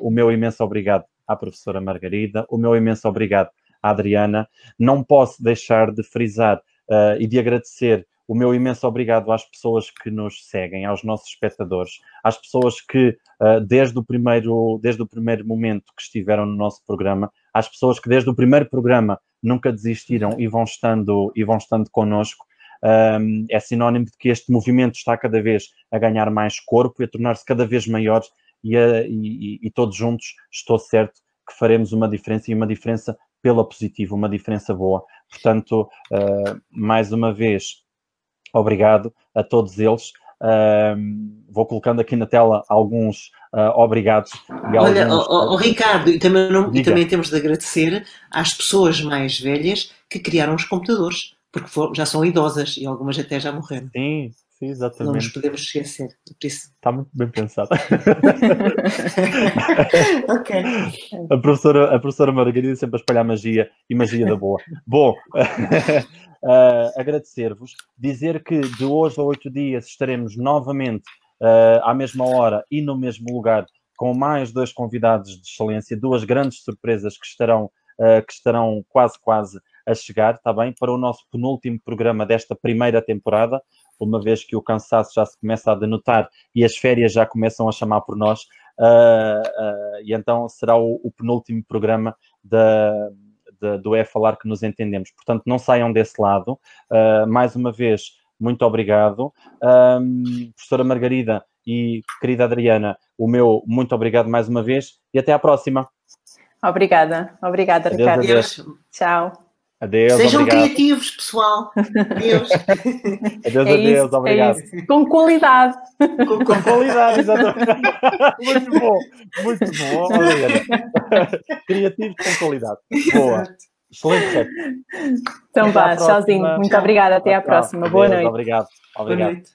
o meu imenso obrigado à professora Margarida, o meu imenso obrigado à Adriana. Não posso deixar de frisar e de agradecer o meu imenso obrigado às pessoas que nos seguem, aos nossos espectadores, às pessoas que, desde o primeiro momento que estiveram no nosso programa, às pessoas que desde o primeiro programa nunca desistiram e vão estando connosco. É sinónimo de que este movimento está cada vez a ganhar mais corpo e a tornar-se cada vez maior e todos juntos, estou certo, que faremos uma diferença, e uma diferença pela positiva, uma diferença boa. Portanto, mais uma vez, obrigado a todos eles. Vou colocando aqui na tela alguns obrigados. Olha, Ricardo, e também temos de agradecer às pessoas mais velhas que criaram os computadores, porque já são idosas e algumas até já morreram. Sim, exatamente. Não nos podemos esquecer. Por isso. Está muito bem pensado. Ok. A professora Margarida sempre a espalhar magia, e magia da boa. Bom, agradecer-vos, dizer que de hoje a 8 dias estaremos novamente à mesma hora e no mesmo lugar, com mais 2 convidados de excelência, 2 grandes surpresas que estarão quase a chegar, está bem? Para o nosso penúltimo programa desta primeira temporada, uma vez que o cansaço já se começa a denotar e as férias já começam a chamar por nós, e então será o penúltimo programa do É Falar que nos entendemos. Portanto, não saiam desse lado. Mais uma vez, muito obrigado. Professora Margarida e querida Adriana, o meu muito obrigado mais uma vez e até à próxima. Obrigada, Ricardo. Adeus. Tchau. Adeus, Sejam obrigado. criativos, pessoal. Adeus. Adeus, obrigado. Com qualidade. Com qualidade, exatamente. Muito bom. Obrigado. Criativos com qualidade. Boa. Excelente rap. Então vá, tchauzinho. Muito obrigada. Até à próxima. Boa noite. Obrigado. Boa noite.